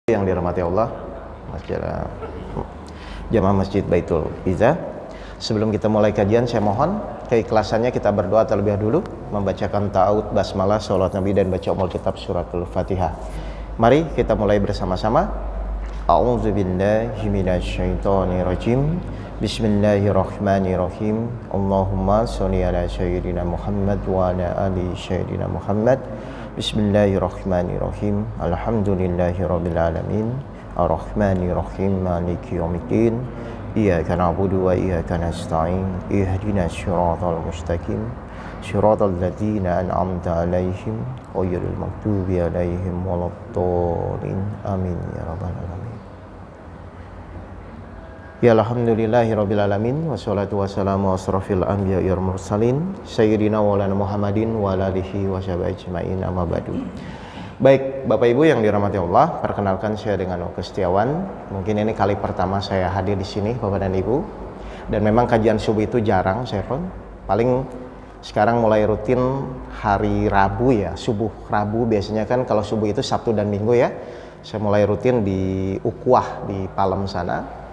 Yang dirahmati Allah, Jamaah Masjid Baitul Izzah. Sebelum kita mulai kajian, saya mohon keikhlasannya kita berdoa terlebih dahulu, membacakan ta'awud, basmalah, salawat Nabi, dan baca umul kitab suratul Fatihah. Mari kita mulai bersama-sama. A'udzubillahi minasyaitonirrajim. Bismillahirrahmanirrahim. Allahumma sholli ala sayyidina Muhammad wa ala ali sayyidina Muhammad. Bismillahirrahmanirrahim. Alhamdulillahirabbil alamin. Ar-Rahmanirrahim. Maliki yaumiddin. Iyyaka na'budu wa iyyaka nasta'in. Ihdinas siratal mustaqim. Siratal ladzina an'amta 'alaihim ghairil maghdubi 'alaihim waladdallin. Amin ya rabbal alamin. Ya alhamdulillahirabbil alamin, wassalatu wassalamu asrofil anbiya'i wal mursalin sayyidina maulana Muhammadin wa alihi washabihi ajmain, amma ba'du. Baik, Bapak Ibu yang dirahmati Allah, perkenalkan saya dengan Oke Setiawan. Mungkin ini kali pertama saya hadir di sini, Bapak dan Ibu. Dan memang kajian subuh itu jarang saya paling sekarang mulai rutin hari Rabu ya, subuh Rabu. Biasanya kan kalau subuh itu Sabtu dan Minggu ya. Saya mulai rutin di Ukhuwah di Palem sana.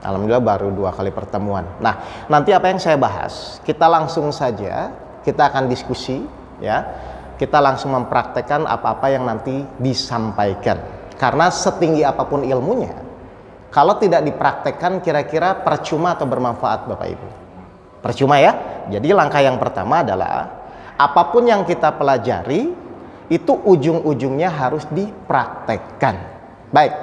Alhamdulillah baru 2 kali pertemuan. Nah, nanti apa yang saya bahas, kita langsung saja, kita akan diskusi ya. Kita langsung mempraktekkan apa-apa yang nanti disampaikan. Karena setinggi apapun ilmunya, kalau tidak dipraktekkan kira-kira percuma atau bermanfaat, Bapak Ibu. Percuma ya. Jadi langkah yang pertama adalah apapun yang kita pelajari itu ujung-ujungnya harus dipraktekkan. Baik.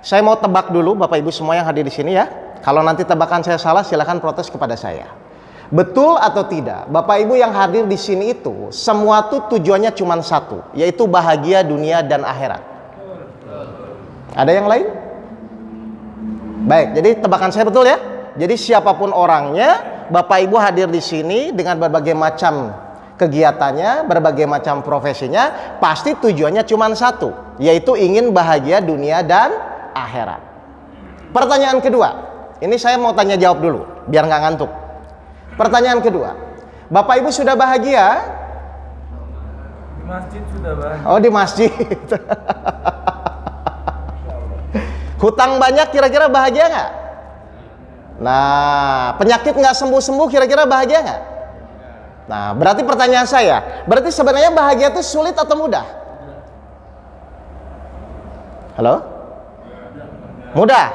Saya mau tebak dulu Bapak Ibu semua yang hadir di sini ya. Kalau nanti tebakan saya salah silakan protes kepada saya. Betul atau tidak? Bapak Ibu yang hadir di sini itu semua tuh tujuannya cuma satu, yaitu bahagia dunia dan akhirat. Ada yang lain? Baik, jadi tebakan saya betul ya. Jadi siapapun orangnya, Bapak Ibu hadir di sini dengan berbagai macam kegiatannya, berbagai macam profesinya, pasti tujuannya cuma satu, yaitu ingin bahagia dunia dan akhirat. Pertanyaan kedua, ini saya mau tanya jawab dulu biar nggak ngantuk. Pertanyaan kedua, Bapak Ibu sudah bahagia? Di masjid sudah bahagia. Oh, di masjid. Hutang banyak kira-kira bahagia nggak? Nah, penyakit nggak sembuh-sembuh kira-kira bahagia nggak? Nah, berarti pertanyaan saya, berarti sebenarnya bahagia itu sulit atau mudah? Halo? Mudah.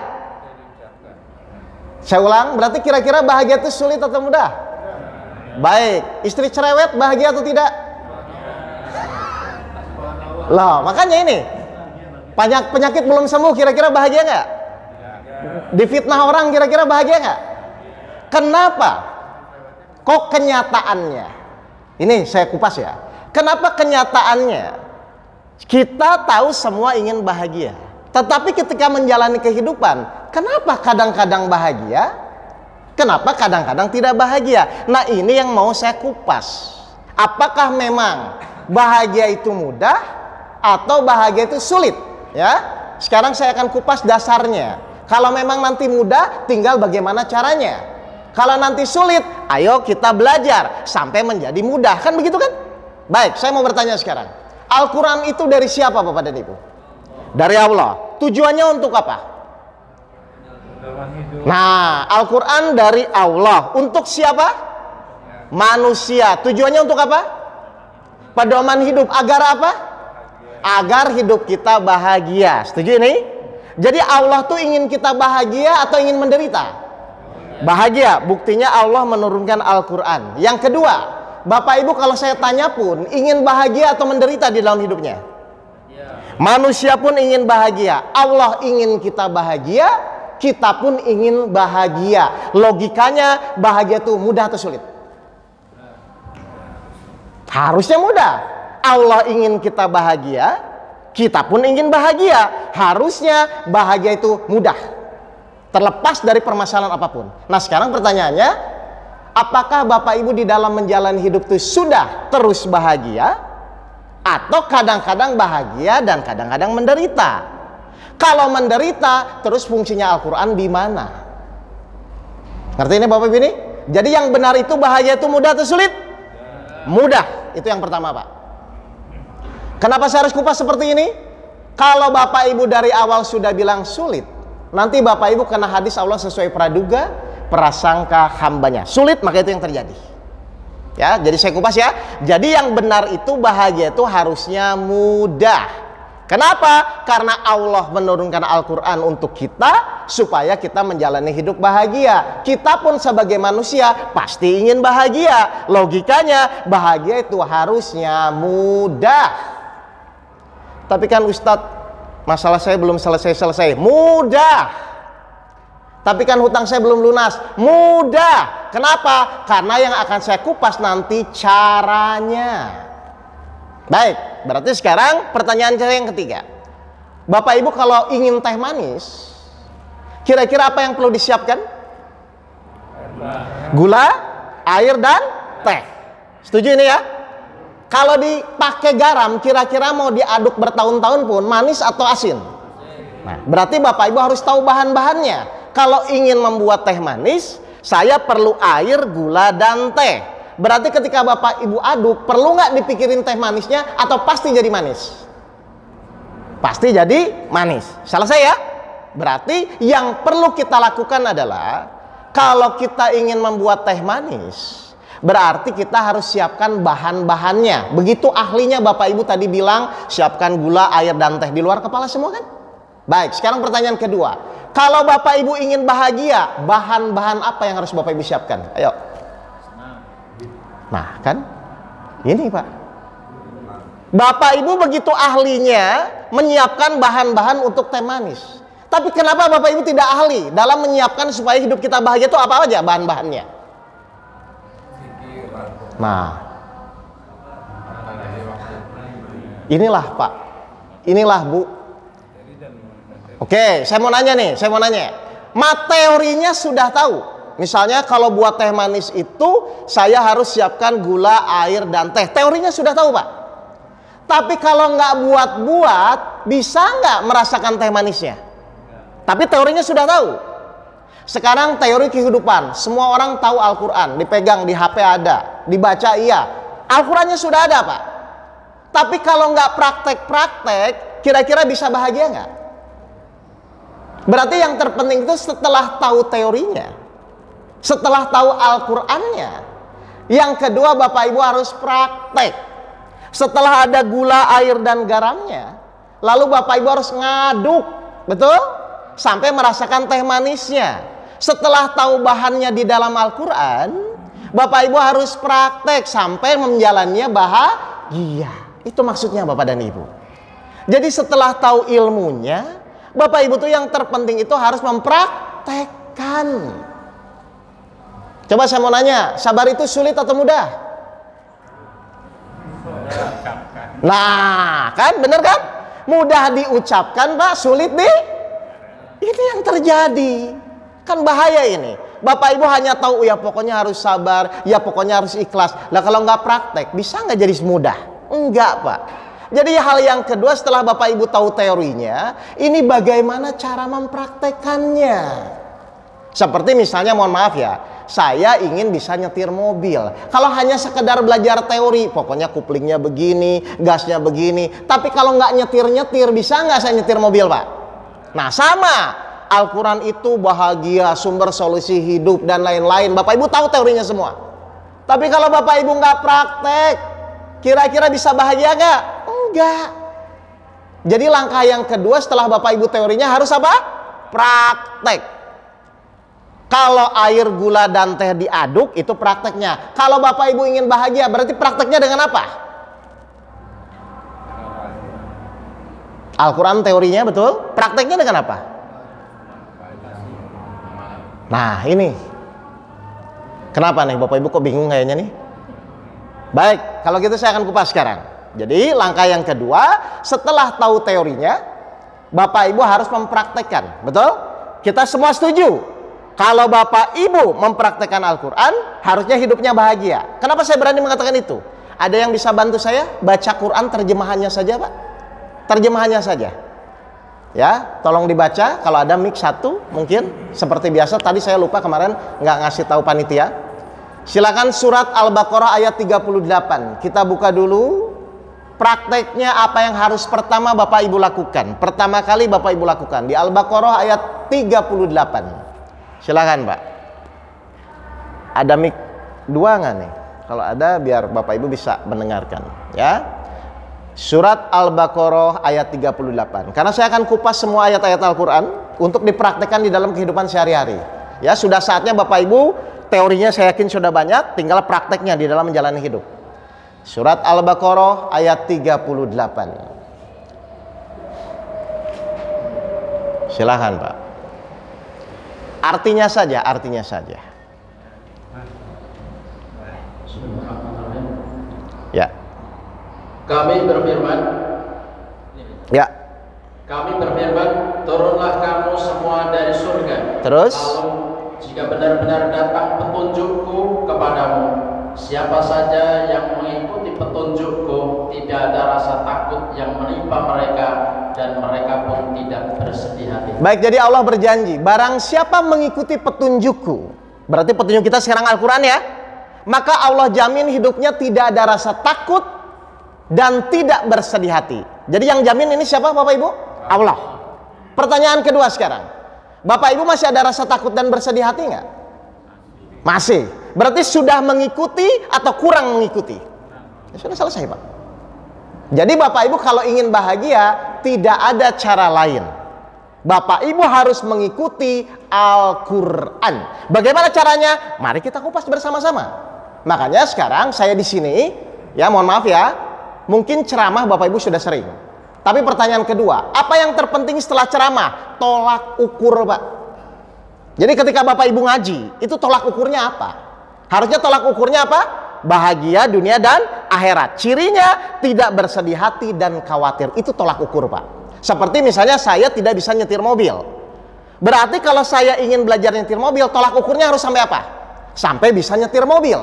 Saya ulang, berarti kira-kira bahagia itu sulit atau mudah? Baik, istri cerewet bahagia atau tidak? Loh, makanya ini penyakit belum sembuh kira-kira bahagia nggak? Difitnah orang kira-kira bahagia nggak? Kenapa? Kok kenyataannya? Ini saya kupas ya. Kenapa kenyataannya? Kita tahu semua ingin bahagia. Tetapi ketika menjalani kehidupan, kenapa kadang-kadang bahagia? Kenapa kadang-kadang tidak bahagia? Nah, ini yang mau saya kupas. Apakah memang bahagia itu mudah atau bahagia itu sulit? Ya, sekarang saya akan kupas dasarnya. Kalau memang nanti mudah, tinggal bagaimana caranya. Kalau nanti sulit, ayo kita belajar sampai menjadi mudah. Kan begitu kan? Baik, saya mau bertanya sekarang. Al-Quran itu dari siapa Bapak dan Ibu? Dari Allah. Tujuannya untuk apa? Nah, Al-Quran dari Allah. Untuk siapa? Manusia. Tujuannya untuk apa? Pedoman hidup. Agar apa? Agar hidup kita bahagia. Setuju ini? Jadi Allah tuh ingin kita bahagia atau ingin menderita? Bahagia. Buktinya Allah menurunkan Al-Quran. Yang kedua, Bapak Ibu kalau saya tanya pun, ingin bahagia atau menderita di dalam hidupnya? Manusia pun ingin bahagia. Allah ingin kita bahagia, kita pun ingin bahagia. Logikanya bahagia itu mudah atau sulit? Harusnya mudah. Allah ingin kita bahagia, kita pun ingin bahagia. Harusnya bahagia itu mudah. Terlepas dari permasalahan apapun. Nah, sekarang pertanyaannya, apakah Bapak Ibu di dalam menjalani hidup itu sudah terus bahagia? Atau kadang-kadang bahagia dan kadang-kadang menderita? Kalau menderita, terus fungsinya Al-Quran di mana? Ngerti ini Bapak Ibu ini? Jadi yang benar itu bahagia itu mudah atau sulit? Mudah. Itu yang pertama Pak. Kenapa saya harus kupas seperti ini? Kalau Bapak Ibu dari awal sudah bilang sulit, nanti Bapak Ibu kena hadis Allah sesuai praduga, prasangka hambanya. Sulit, maka itu yang terjadi. Ya, jadi saya kupas ya. Jadi yang benar itu bahagia itu harusnya mudah. Kenapa? Karena Allah menurunkan Al-Quran untuk kita supaya kita menjalani hidup bahagia. Kita pun sebagai manusia pasti ingin bahagia. Logikanya bahagia itu harusnya mudah. Tapi kan Ustadz, masalah saya belum selesai-selesai. Mudah. Tapi kan hutang saya belum lunas. Mudah. Kenapa? Karena yang akan saya kupas nanti caranya. Baik, berarti sekarang pertanyaan saya yang ketiga. Bapak Ibu kalau ingin teh manis, kira-kira apa yang perlu disiapkan? Gula, air, dan teh. Setuju ini ya? Kalau dipakai garam, kira-kira mau diaduk bertahun-tahun pun manis atau asin? Nah, berarti Bapak Ibu harus tahu bahan-bahannya. Kalau ingin membuat teh manis, saya perlu air, gula, dan teh. Berarti ketika Bapak Ibu aduk, perlu nggak dipikirin teh manisnya atau pasti jadi manis? Pasti jadi manis. Selesai ya? Berarti yang perlu kita lakukan adalah kalau kita ingin membuat teh manis, berarti kita harus siapkan bahan-bahannya. Begitu ahlinya Bapak Ibu tadi bilang, siapkan gula, air, dan teh. Di luar kepala semua kan? Baik, sekarang pertanyaan kedua. Kalau Bapak Ibu ingin bahagia, bahan-bahan apa yang harus Bapak Ibu siapkan? Ayo. Nah kan, ini Pak, Bapak Ibu begitu ahlinya menyiapkan bahan-bahan untuk teh manis. Tapi kenapa Bapak Ibu tidak ahli dalam menyiapkan supaya hidup kita bahagia itu apa aja bahan-bahannya? Nah, inilah Pak, inilah Bu. Oke, saya mau nanya nih, teorinya sudah tahu. Misalnya kalau buat teh manis itu saya harus siapkan gula, air, dan teh. Teorinya sudah tahu Pak. Tapi kalau nggak buat-buat, bisa nggak merasakan teh manisnya? Tapi teorinya sudah tahu. Sekarang teori kehidupan. Semua orang tahu Al-Quran. Dipegang, di HP ada. Dibaca iya. Al-Qurannya sudah ada Pak. Tapi kalau nggak praktek-praktek, kira-kira bisa bahagia nggak? Berarti yang terpenting itu setelah tahu teorinya, setelah tahu Al-Qur'annya, yang kedua Bapak Ibu harus praktek. Setelah ada gula, air, dan garamnya, lalu Bapak Ibu harus ngaduk, betul? Sampai merasakan teh manisnya. Setelah tahu bahannya di dalam Al-Qur'an, Bapak Ibu harus praktek sampai menjalannya bahagia. Itu maksudnya Bapak dan Ibu. Jadi setelah tahu ilmunya, Bapak Ibu tuh yang terpenting itu harus mempraktekkan. Coba saya mau nanya, sabar itu sulit atau mudah? Nah, kan bener kan? Mudah diucapkan Pak, sulit ini yang terjadi. Kan bahaya ini. Bapak Ibu hanya tahu ya pokoknya harus sabar, ya pokoknya harus ikhlas. Lah kalau nggak praktek, bisa nggak jadi mudah? Enggak Pak. Jadi hal yang kedua setelah Bapak Ibu tahu teorinya, ini bagaimana cara mempraktekannya. Seperti misalnya mohon maaf ya, saya ingin bisa nyetir mobil. Kalau hanya sekedar belajar teori, pokoknya kuplingnya begini, gasnya begini. Tapi kalau nggak nyetir-nyetir, bisa nggak saya nyetir mobil Pak? Nah sama, Al-Quran itu bahagia, sumber solusi hidup dan lain-lain. Bapak Ibu tahu teorinya semua. Tapi kalau Bapak Ibu nggak praktek, kira-kira bisa bahagia nggak? Enggak. Jadi langkah yang kedua setelah Bapak Ibu teorinya harus apa? Praktek. Kalau air, gula, dan teh diaduk, itu prakteknya. Kalau Bapak Ibu ingin bahagia, berarti prakteknya dengan apa? Al-Quran teorinya betul, prakteknya dengan apa? Nah ini, kenapa nih Bapak Ibu kok bingung kayaknya nih? Baik, kalau gitu saya akan kupas sekarang. Jadi langkah yang kedua, setelah tahu teorinya, Bapak Ibu harus mempraktekkan, betul? Kita semua setuju. Kalau Bapak Ibu mempraktekkan Al-Quran, harusnya hidupnya bahagia. Kenapa saya berani mengatakan itu? Ada yang bisa bantu saya baca Quran terjemahannya saja Pak? Terjemahannya saja. Ya, tolong dibaca. Kalau ada mic satu, mungkin seperti biasa. Tadi saya lupa kemarin nggak ngasih tahu panitia. Silakan surat Al-Baqarah ayat 38. Kita buka dulu. prakteknya apa yang harus pertama Bapak Ibu lakukan? Pertama kali Bapak Ibu lakukan di Al-Baqarah ayat 38. Silakan Pak. Ada mic 2 nggak nih? Kalau ada biar Bapak Ibu bisa mendengarkan ya. Surat Al-Baqarah ayat 38. Karena saya akan kupas semua ayat-ayat Al-Quran untuk dipraktekkan di dalam kehidupan sehari-hari. Ya, sudah saatnya Bapak Ibu, teorinya saya yakin sudah banyak, tinggal prakteknya di dalam menjalani hidup. Surat Al-Baqarah ayat 38. Silahkan Pak. Artinya saja. Ya. Kami berfirman, turunlah kamu semua dari surga. Terus? Lalu jika benar-benar datang petunjukku kepadamu, siapa saja yang mengikuti petunjukku, tidak ada rasa takut yang menimpa mereka, dan mereka pun tidak bersedih hati. Baik, jadi Allah berjanji, barang siapa mengikuti petunjukku, berarti petunjuk kita sekarang Al-Quran ya, maka Allah jamin hidupnya tidak ada rasa takut dan tidak bersedih hati. Jadi yang jamin ini siapa Bapak Ibu? Allah. Pertanyaan kedua sekarang, Bapak Ibu masih ada rasa takut dan bersedih hati nggak? Masih. Berarti sudah mengikuti atau kurang mengikuti? Ya, sudah selesai Pak. Jadi Bapak Ibu kalau ingin bahagia, tidak ada cara lain. Bapak Ibu harus mengikuti Al-Quran. Bagaimana caranya? Mari kita kupas bersama-sama. Makanya sekarang saya di sini, ya mohon maaf ya, mungkin ceramah Bapak Ibu sudah sering. Tapi pertanyaan kedua, apa yang terpenting setelah ceramah? Tolak ukur Pak. Jadi ketika Bapak Ibu ngaji, itu tolak ukurnya apa? Harusnya tolak ukurnya apa? Bahagia dunia dan akhirat. Cirinya tidak bersedih hati dan khawatir. Itu tolak ukur Pak. Seperti misalnya saya tidak bisa nyetir mobil. Berarti kalau saya ingin belajar nyetir mobil, tolak ukurnya harus sampai apa? Sampai bisa nyetir mobil.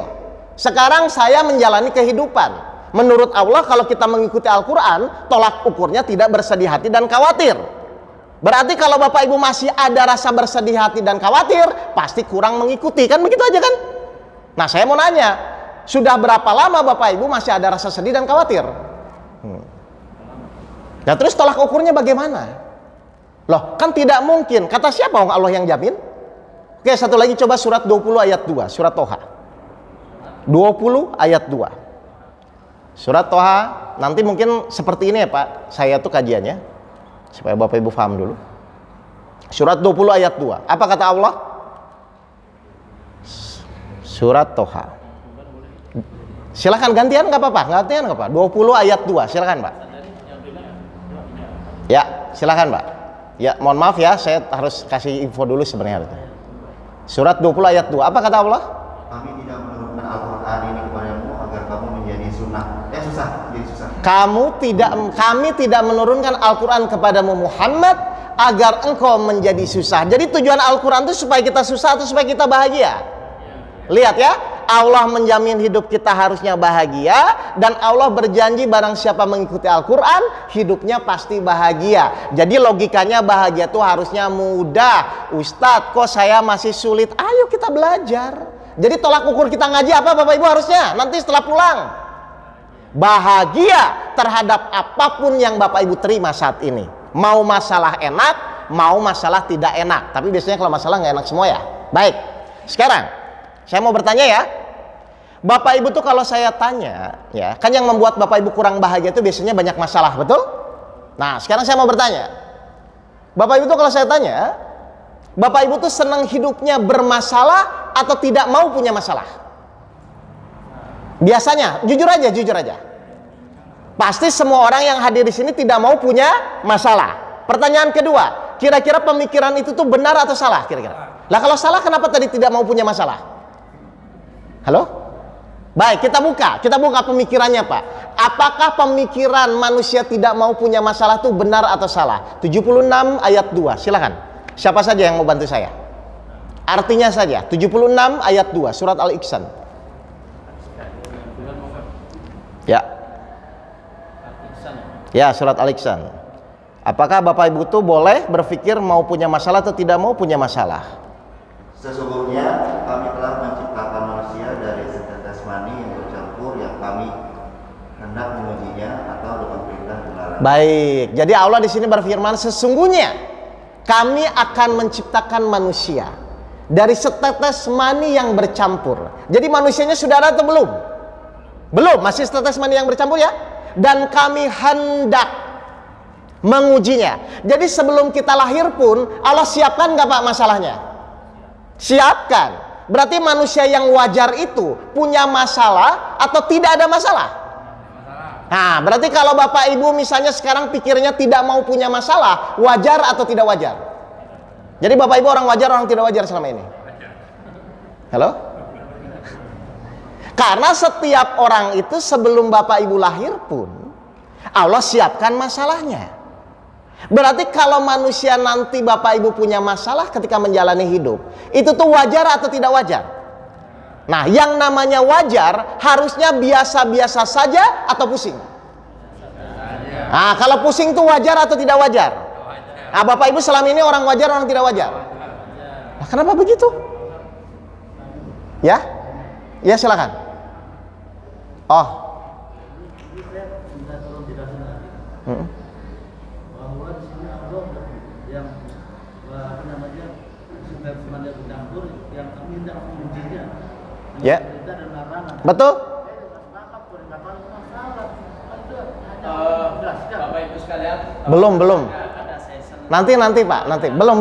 Sekarang saya menjalani kehidupan. Menurut Allah kalau kita mengikuti Al-Quran, tolak ukurnya tidak bersedih hati dan khawatir. Berarti kalau Bapak Ibu masih ada rasa bersedih hati dan khawatir, pasti kurang mengikuti. Kan begitu aja kan? Nah saya mau nanya, sudah berapa lama Bapak Ibu masih ada rasa sedih dan khawatir? Nah terus tolak ukurnya bagaimana? Loh kan tidak mungkin. Kata siapa Allah yang jamin? Oke, satu lagi coba surat 20 ayat 2, surat Toha 20 ayat 2. Surat Toha, nanti mungkin seperti ini ya Pak, saya tuh kajiannya supaya Bapak Ibu paham dulu. Surat 20 ayat 2. Apa kata Allah? Surat Toha. Silakan gantian nggak apa-apa, 20 ayat 2, silakan Pak. Ya, silakan Pak. Ya, mohon maaf ya, saya harus kasih info dulu sebenarnya. Surat 20 ayat 2. Apa kata Allah? Kami tidak menurunkan Al-Quran ini kepadamu agar kamu menjadi sunnah. Jadi susah. Kami tidak menurunkan Al-Quran kepadamu Muhammad agar engkau menjadi susah. Jadi tujuan Al-Quran itu supaya kita susah atau supaya kita bahagia? Lihat ya, Allah menjamin hidup kita harusnya bahagia, dan Allah berjanji barang siapa mengikuti Al-Quran, hidupnya pasti bahagia. Jadi logikanya bahagia itu harusnya mudah. Ustadz, kok saya masih sulit? Ayo kita belajar. Jadi tolak ukur kita ngaji apa Bapak Ibu harusnya? Nanti setelah pulang, bahagia terhadap apapun yang Bapak Ibu terima saat ini. Mau masalah enak, mau masalah tidak enak. Tapi biasanya kalau masalah nggak enak semua ya. Baik, sekarang saya mau bertanya ya, Bapak Ibu tuh kalau saya tanya, ya kan yang membuat Bapak Ibu kurang bahagia itu biasanya banyak masalah, betul? Nah sekarang saya mau bertanya, Bapak Ibu tuh kalau saya tanya, Bapak Ibu tuh senang hidupnya bermasalah atau tidak mau punya masalah? Biasanya, jujur aja, pasti semua orang yang hadir di sini tidak mau punya masalah. Pertanyaan kedua, kira-kira pemikiran itu tuh benar atau salah kira-kira? Lah kalau salah kenapa tadi tidak mau punya masalah? Halo? Baik, kita buka pemikirannya Pak. Apakah pemikiran manusia tidak mau punya masalah itu benar atau salah? 76 ayat 2, silakan. Siapa saja yang mau bantu saya? Artinya saja, 76 ayat 2, surat Al-Ihsan. Ya, surat Al-Ihsan. Apakah Bapak Ibu itu boleh berpikir mau punya masalah atau tidak mau punya masalah? Sesungguhnya kami telah menciptakan manusia dari setetes mani yang bercampur, yang kami hendak mengujinya atau Baik, jadi Allah di sini berfirman, sesungguhnya kami akan menciptakan manusia dari setetes mani yang bercampur. Jadi manusianya sudah ada atau belum? Belum, masih setetes mani yang bercampur ya. Dan kami hendak mengujinya. Jadi sebelum kita lahir pun Allah siapkan nggak Pak masalahnya? Siapkan. Berarti manusia yang wajar itu punya masalah atau tidak ada masalah? Nah, berarti kalau Bapak Ibu misalnya sekarang pikirnya tidak mau punya masalah, wajar atau tidak wajar? Jadi Bapak Ibu orang wajar, orang tidak wajar selama ini? Halo? Karena setiap orang itu sebelum Bapak Ibu lahir pun Allah siapkan masalahnya. Berarti kalau manusia nanti Bapak Ibu punya masalah ketika menjalani hidup, itu tuh wajar atau tidak wajar? Nah, yang namanya wajar harusnya biasa-biasa saja atau pusing? Nah, kalau pusing tuh wajar atau tidak wajar? Nah, Bapak Ibu selama ini orang wajar, orang tidak wajar? Nah, kenapa begitu? Ya? Ya silakan. Oh. Ya. Betul? Bapak Ibu sekalian, Belum. Nanti Pak, nanti. Belum.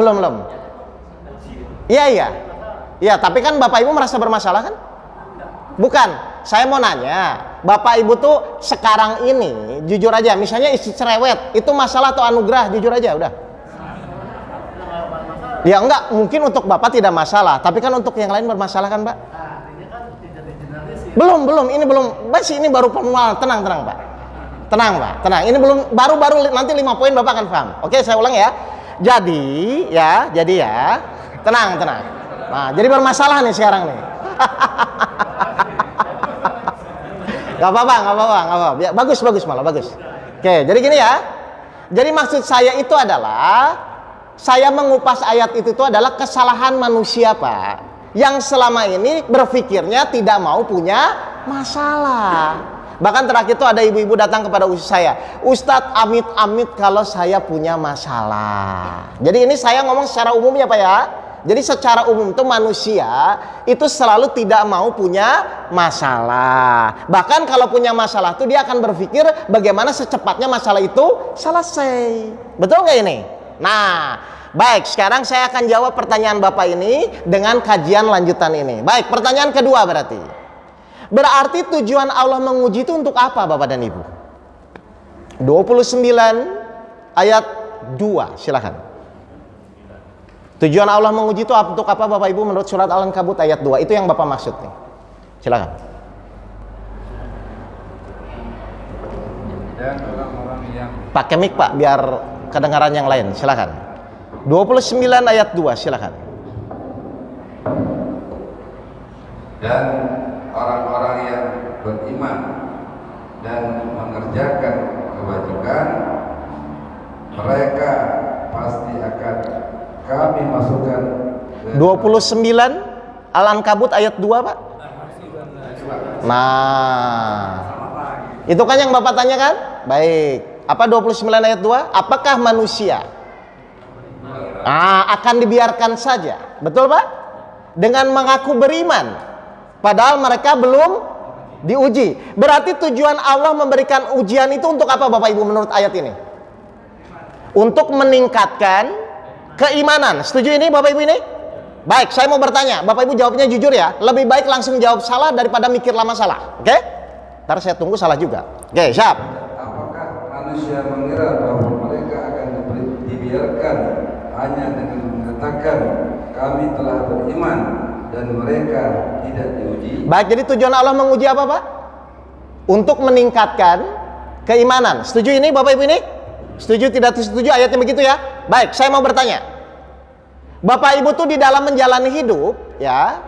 Iya. Iya, tapi kan Bapak Ibu merasa bermasalah kan? Bukan. Saya mau nanya, Bapak Ibu tuh sekarang ini jujur aja, misalnya istri cerewet, itu masalah atau anugerah? Jujur aja, udah. Ya enggak, mungkin untuk Bapak tidak masalah, tapi kan untuk yang lain bermasalah kan, Pak? Belum, ini belum, masih ini baru pengenalan, tenang Pak. Tenang. Ini belum, baru nanti 5 poin Bapak akan paham. Oke, saya ulang ya. Jadi ya, tenang. Nah, jadi bermasalah nih sekarang nih. Gak apa-apa. Ya, bagus malah, bagus. Oke, jadi gini ya. Jadi maksud saya itu adalah, saya mengupas ayat itu adalah kesalahan manusia, Pak, yang selama ini berpikirnya tidak mau punya masalah. Bahkan terakhir itu ada ibu-ibu datang kepada saya, Ustadz, amit-amit kalau saya punya masalah. Jadi ini saya ngomong secara umum ya Pak ya. Jadi secara umum itu manusia itu selalu tidak mau punya masalah. Bahkan kalau punya masalah itu dia akan berpikir bagaimana secepatnya masalah itu selesai. Betul nggak ini? Nah, baik, sekarang saya akan jawab pertanyaan Bapak ini dengan kajian lanjutan ini. Baik, pertanyaan kedua berarti tujuan Allah menguji itu untuk apa Bapak dan Ibu? 29 ayat 2, silakan. Tujuan Allah menguji itu untuk apa Bapak Ibu menurut surat Al-Ankabut ayat 2? Itu yang Bapak maksud nih. Silakan. Dan orang-orang yang Pakai mic Pak biar kedengaran yang lain. Silakan. 29 ayat 2, silakan. Dan orang-orang yang beriman dan mengerjakan kebajikan, mereka pasti akan kami masukkan ke 29 Al-Ankabut ayat 2 Pak. Nah, itu kan yang Bapak tanyakan? Baik. Apa 29 ayat 2? Apakah manusia akan dibiarkan saja? Betul Pak? Dengan mengaku beriman, padahal mereka belum diuji. Berarti tujuan Allah memberikan ujian itu untuk apa Bapak Ibu menurut ayat ini? Untuk meningkatkan keimanan. Setuju ini Bapak Ibu ini? Baik, saya mau bertanya. Bapak Ibu jawabnya jujur ya. Lebih baik langsung jawab salah daripada mikir lama salah. Oke? Ntar saya tunggu salah juga. Oke, siap. Apakah manusia mengira bahwa mereka akan dibiarkan hanya dengan mengatakan kami telah beriman dan mereka tidak diuji? Baik, jadi tujuan Allah menguji apa Pak? Untuk meningkatkan keimanan. Setuju ini Bapak Ibu ini? Setuju tidak setuju ayatnya begitu ya? Baik, saya mau bertanya. Bapak Ibu tuh di dalam menjalani hidup ya,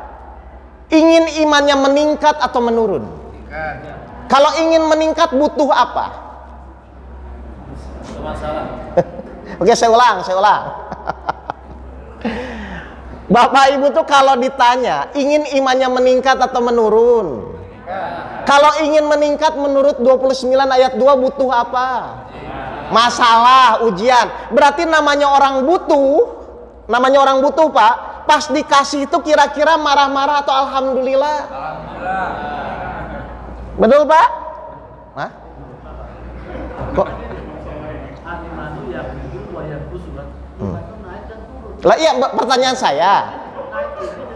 ingin imannya meningkat atau menurun? Kalau ingin meningkat butuh apa? masalah. Oke, saya ulang. Bapak Ibu tuh kalau ditanya ingin imannya meningkat atau menurun? Kalau ingin meningkat menurut 29 ayat 2 butuh apa? Masalah, ujian. Berarti namanya orang butuh Pak, pas dikasih itu kira-kira marah-marah atau alhamdulillah? Betul Pak? Hah? Kok? Lah iya, pertanyaan saya.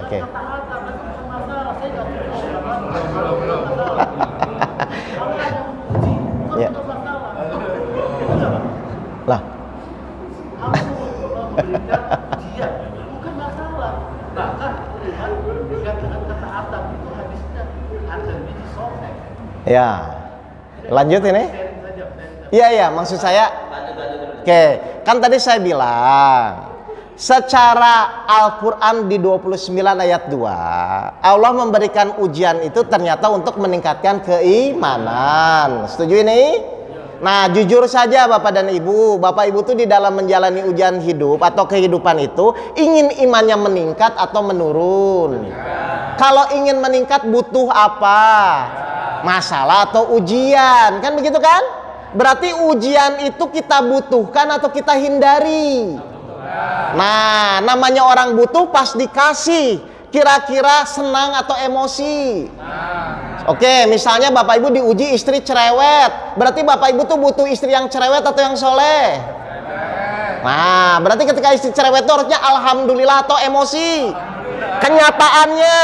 Oke. Ya. Lah. Ya. Lanjut ini? Iya, maksud saya. Oke, kan tadi saya bilang secara Al-Quran di 29 ayat 2 Allah memberikan ujian itu ternyata untuk meningkatkan keimanan. Setuju ini? Nah, jujur saja Bapak dan Ibu, Bapak Ibu tuh di dalam menjalani ujian hidup atau kehidupan itu ingin imannya meningkat atau menurun? Kalau ingin meningkat butuh apa? Masalah atau ujian, kan begitu kan? Berarti ujian itu kita butuhkan atau kita hindari? Nah, namanya orang butuh pas dikasih kira-kira senang atau emosi. Oke, misalnya Bapak Ibu diuji istri cerewet, berarti Bapak Ibu tuh butuh istri yang cerewet atau yang soleh? Nah, berarti ketika istri cerewet itu harusnya alhamdulillah atau emosi? Kenyataannya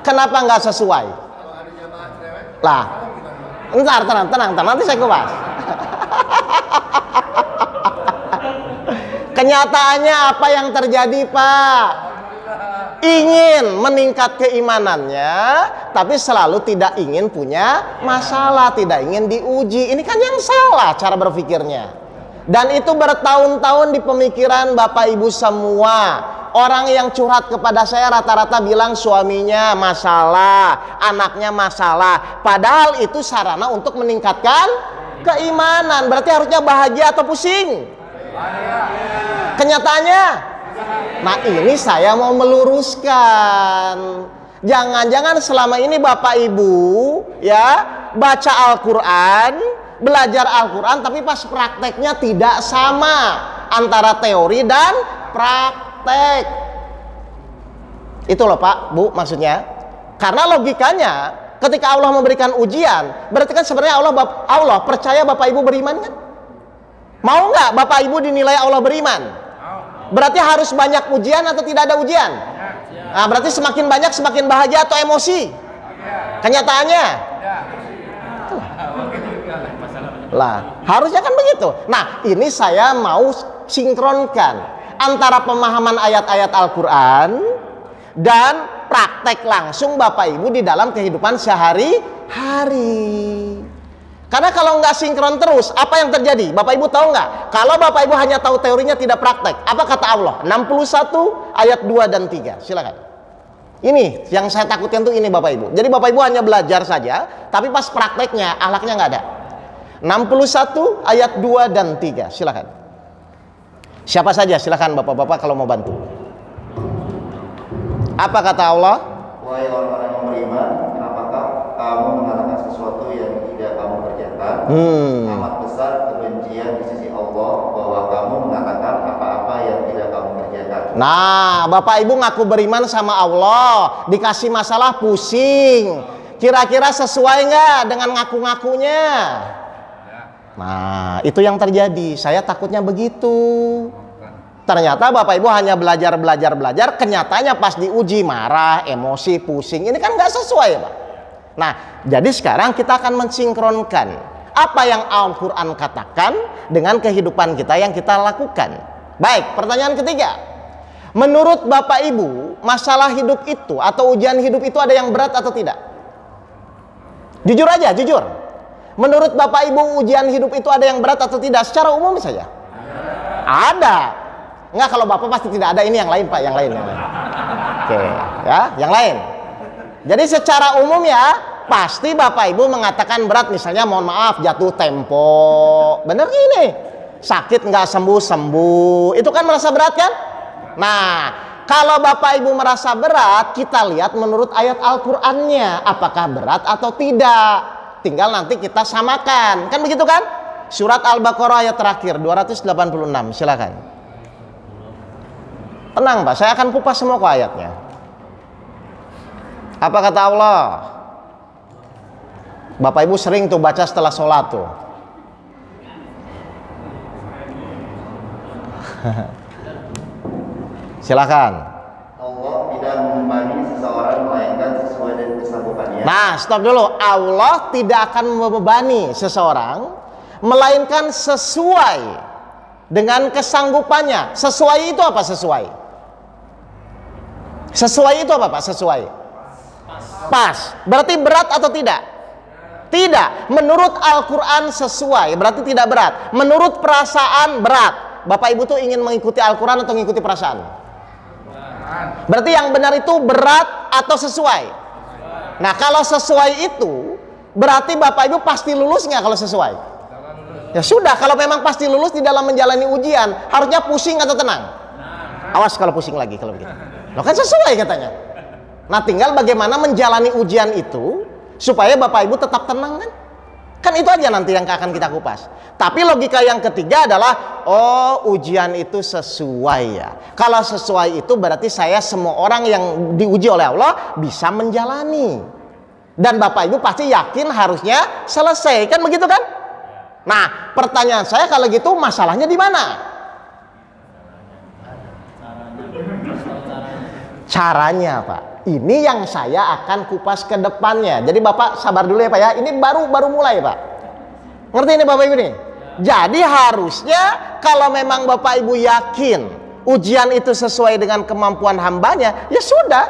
kenapa nggak sesuai? Lah, ntar, tenang, nanti saya kupas. Kenyataannya apa yang terjadi Pak? Ingin meningkat keimanannya, tapi selalu tidak ingin punya masalah, tidak ingin diuji. Ini kan yang salah cara berpikirnya. Dan itu bertahun-tahun di pemikiran Bapak Ibu semua. Orang yang curhat kepada saya rata-rata bilang suaminya masalah, anaknya masalah. Padahal itu sarana untuk meningkatkan keimanan. Berarti harusnya bahagia atau pusing? Kenyataannya? Nah, ini saya mau meluruskan. Jangan-jangan selama ini Bapak Ibu ya baca Al-Quran, belajar Al-Quran, tapi pas prakteknya tidak sama antara teori dan praktek. Itu loh Pak, Bu, maksudnya. Karena logikanya ketika Allah memberikan ujian, berarti kan sebenarnya Allah percaya Bapak Ibu beriman kan? Mau nggak Bapak Ibu dinilai Allah beriman? Berarti harus banyak ujian atau tidak ada ujian? Nah, berarti semakin banyak semakin bahagia atau emosi? Kenyataannya? Lah, harusnya kan begitu. Nah, ini saya mau sinkronkan antara pemahaman ayat-ayat Al-Quran dan praktek langsung Bapak Ibu di dalam kehidupan sehari-hari. Karena kalau nggak sinkron terus, apa yang terjadi? Bapak Ibu tahu nggak? Kalau Bapak Ibu hanya tahu teorinya tidak praktek, apa kata Allah? 61 ayat 2 dan 3. Silakan. Ini yang saya takutkan tuh ini Bapak Ibu. Jadi Bapak Ibu hanya belajar saja, tapi pas prakteknya akhlaknya nggak ada. 61 ayat 2 dan 3. Silakan. Siapa saja silakan Bapak-bapak kalau mau bantu. Apa kata Allah? Wahai orang-orang yang beriman, apakah kamu mengatakan sesuatu yang tidak kamu kerjakan? Amat besar kebencian di sisi Allah bahwa kamu mengatakan apa-apa yang tidak kamu kerjakan. Nah, Bapak Ibu ngaku beriman sama Allah, dikasih masalah pusing. Kira-kira sesuai nggak dengan ngaku-ngakunya? Nah, itu yang terjadi. Saya takutnya begitu. Ternyata Bapak Ibu hanya belajar, kenyataannya pas diuji marah, emosi, pusing. Ini kan nggak sesuai Pak. Nah, jadi sekarang kita akan mensinkronkan apa yang Al-Quran katakan dengan kehidupan kita yang kita lakukan. Baik, pertanyaan ketiga. Menurut Bapak Ibu, masalah hidup itu atau ujian hidup itu ada yang berat atau tidak? Jujur aja, jujur. Menurut Bapak Ibu, ujian hidup itu ada yang berat atau tidak? Secara umum saja. Ada. Enggak, kalau Bapak pasti tidak ada. Ini yang lain Pak, yang lain. Oke, ya, yang lain. Jadi secara umum ya, pasti Bapak Ibu mengatakan berat. Misalnya mohon maaf, jatuh tempo. Bener gini, sakit nggak sembuh-sembuh. Itu kan merasa berat kan? Nah, kalau Bapak Ibu merasa berat, kita lihat menurut ayat Al-Qur'annya, apakah berat atau tidak. Tinggal nanti kita samakan. Kan begitu kan? Surat Al-Baqarah ayat terakhir 286. Silakan. Tenang, Pak, saya akan kupas semua kok ayatnya. Apa kata Allah? Bapak Ibu sering tuh baca setelah sholat tuh. Silakan. Allah tidak membebani seseorang melainkan sesuai dengan kesanggupannya. Nah, stop dulu. Allah tidak akan membebani seseorang melainkan sesuai dengan kesanggupannya. Sesuai itu apa sesuai? Sesuai itu apa, Pak? Sesuai. Pas. Berarti berat atau tidak? Tidak. Menurut Al-Qur'an sesuai, berarti tidak berat. Menurut perasaan berat. Bapak Ibu tuh ingin mengikuti Al-Qur'an atau mengikuti perasaan? Berarti yang benar itu berat atau sesuai? Nah, kalau sesuai itu berarti Bapak Ibu pasti lulus nggak kalau sesuai? Ya sudah, kalau memang pasti lulus di dalam menjalani ujian, harusnya pusing atau tenang? Awas kalau pusing lagi kalau begitu. Loh kan sesuai katanya. Nah, tinggal bagaimana menjalani ujian itu supaya Bapak Ibu tetap tenang kan? Kan itu aja nanti yang akan kita kupas. Tapi logika yang ketiga adalah, oh, ujian itu sesuai ya. Kalau sesuai itu berarti saya semua orang yang diuji oleh Allah bisa menjalani. Dan Bapak Ibu pasti yakin harusnya selesai, kan begitu kan? Nah, pertanyaan saya kalau gitu masalahnya di mana? Caranya, Pak. Ini yang saya akan kupas ke depannya. Jadi Bapak sabar dulu ya Pak ya. Ini baru mulai Pak. Ngerti ini Bapak Ibu nih? Jadi harusnya kalau memang Bapak Ibu yakin ujian itu sesuai dengan kemampuan hambanya, ya sudah.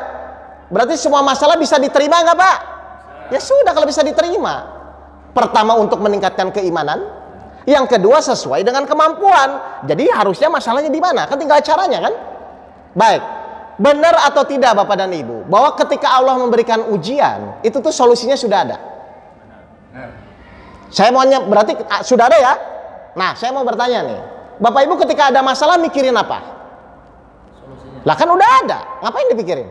Berarti semua masalah bisa diterima nggak Pak? Ya sudah kalau bisa diterima. Pertama untuk meningkatkan keimanan. Yang kedua sesuai dengan kemampuan. Jadi harusnya masalahnya di mana? Kan tinggal caranya kan? Baik. Benar atau tidak Bapak dan Ibu bahwa ketika Allah memberikan ujian itu tuh solusinya sudah ada? Saya maunya berarti sudah ada ya? Nah, saya mau bertanya nih, Bapak Ibu ketika ada masalah mikirin apa? Lah kan udah ada, ngapain dipikirin?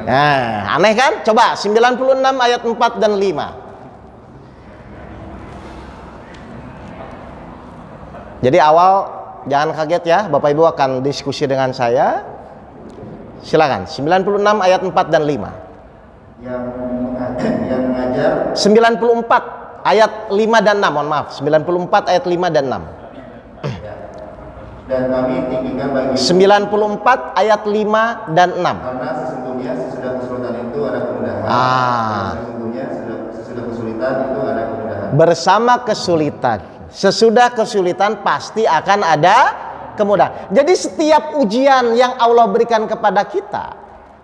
Nah, aneh kan? Coba 96 ayat 4 dan 5. Jadi awal jangan kaget ya, Bapak Ibu akan diskusi dengan saya. Silakan, 96 ayat 4 dan 5. Yang mengajar 94 ayat 5 dan 6, mohon maaf. 94 ayat 5 dan 6. dan kami tinggikan bagi 94 ayat 5 dan 6. karena sesungguhnya sesudah kesulitan itu ada kemudahan. Dan sesungguhnya sesudah kesulitan itu ada kemudahan. Bersama kesulitan, sesudah kesulitan pasti akan ada kemudahan. Jadi setiap ujian yang Allah berikan kepada kita,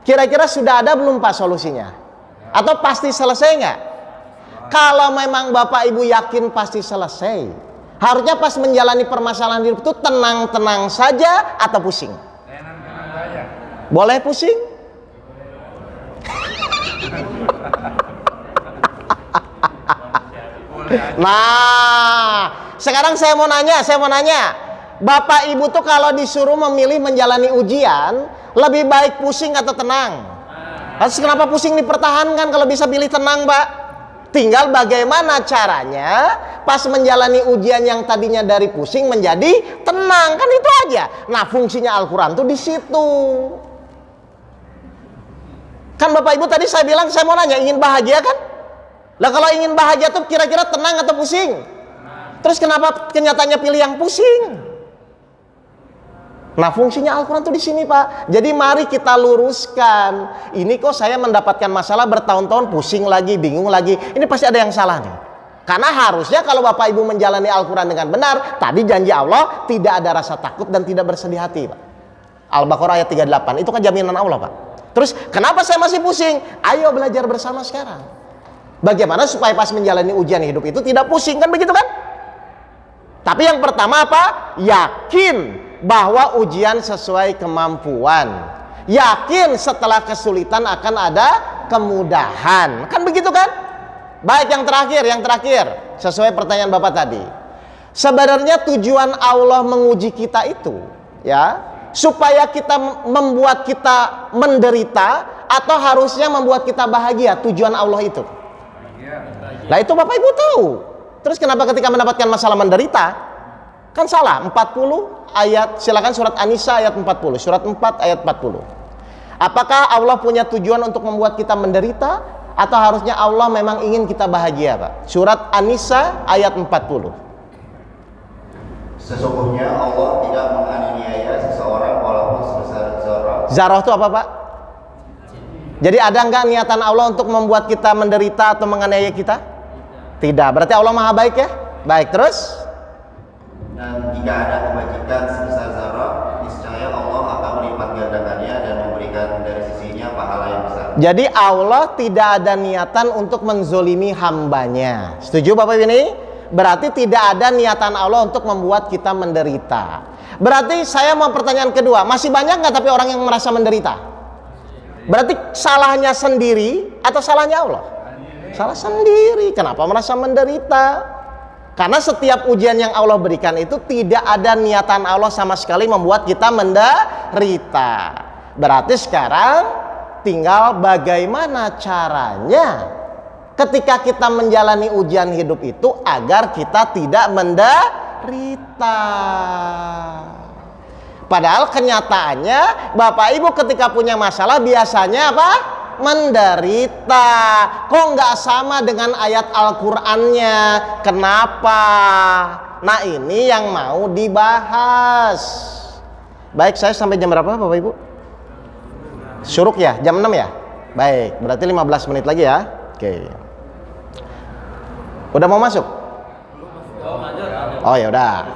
kira-kira sudah ada belum Pak solusinya? Atau pasti selesai nggak? Kalau memang Bapak Ibu yakin pasti selesai, harusnya pas menjalani permasalahan hidup itu tenang-tenang saja atau pusing? Boleh pusing? Nah, sekarang saya mau nanya, Bapak Ibu tuh kalau disuruh memilih menjalani ujian, lebih baik pusing atau tenang? Terus kenapa pusing dipertahankan kalau bisa pilih tenang, Pak? Tinggal bagaimana caranya pas menjalani ujian yang tadinya dari pusing menjadi tenang, kan itu aja. Nah, fungsinya Al-Qur'an tuh di situ. Kan Bapak Ibu tadi saya bilang, saya mau nanya, ingin bahagia kan? Lah kalau ingin bahagia tuh kira-kira tenang atau pusing? Terus kenapa kenyataannya pilih yang pusing? Nah, fungsinya Al-Qur'an tuh di sini, Pak. Jadi mari kita luruskan. Ini kok saya mendapatkan masalah bertahun-tahun, pusing lagi, bingung lagi. Ini pasti ada yang salah nih. Karena harusnya kalau Bapak Ibu menjalani Al-Qur'an dengan benar, tadi janji Allah tidak ada rasa takut dan tidak bersedih hati, Pak. Al-Baqarah ayat 38. Itu kan jaminan Allah, Pak. Terus kenapa saya masih pusing? Ayo belajar bersama sekarang. Bagaimana supaya pas menjalani ujian hidup itu tidak pusing, kan begitu kan? Tapi yang pertama apa? Yakin bahwa ujian sesuai kemampuan. Yakin setelah kesulitan akan ada kemudahan. Kan begitu kan? Baik, yang terakhir. Sesuai pertanyaan Bapak tadi. Sebenarnya tujuan Allah menguji kita itu, ya, supaya kita membuat kita menderita atau harusnya membuat kita bahagia tujuan Allah itu? Nah itu Bapak Ibu tahu. Terus kenapa ketika mendapatkan masalah menderita? Kan salah. 40 ayat, silakan surat An-Nisa ayat 40, surat 4 ayat 40. Apakah Allah punya tujuan untuk membuat kita menderita atau harusnya Allah memang ingin kita bahagia, Pak? Surat An-Nisa ayat 40. Sesungguhnya Allah tidak menganiaya seseorang walaupun sebesar zarah. Zarah itu apa, Pak? Jadi ada nggak niatan Allah untuk membuat kita menderita atau menganiaya kita? Tidak. Berarti Allah Maha baik ya? Baik, terus? Dan jika ada kebajikan sebesar zarah, niscaya Allah akan melipat gandakannya dan memberikan dari sisinya pahala yang besar. Jadi Allah tidak ada niatan untuk menzolimi hambanya. Setuju Bapak ini? Berarti tidak ada niatan Allah untuk membuat kita menderita. Berarti saya mau pertanyaan kedua, masih banyak nggak tapi orang yang merasa menderita? Berarti salahnya sendiri atau salahnya Allah? Salah sendiri. Kenapa merasa menderita? Karena setiap ujian yang Allah berikan itu tidak ada niatan Allah sama sekali membuat kita menderita. Berarti sekarang tinggal bagaimana caranya ketika kita menjalani ujian hidup itu agar kita tidak menderita. Padahal kenyataannya Bapak Ibu ketika punya masalah biasanya apa? Menderita. Kok nggak sama dengan ayat Al-Qur'annya? Kenapa? Nah ini yang mau dibahas. Baik, saya sampai jam berapa Bapak Ibu? Syuruk ya? Jam 6 ya? Baik, berarti 15 menit lagi ya. Oke. Udah mau masuk? Oh ya udah.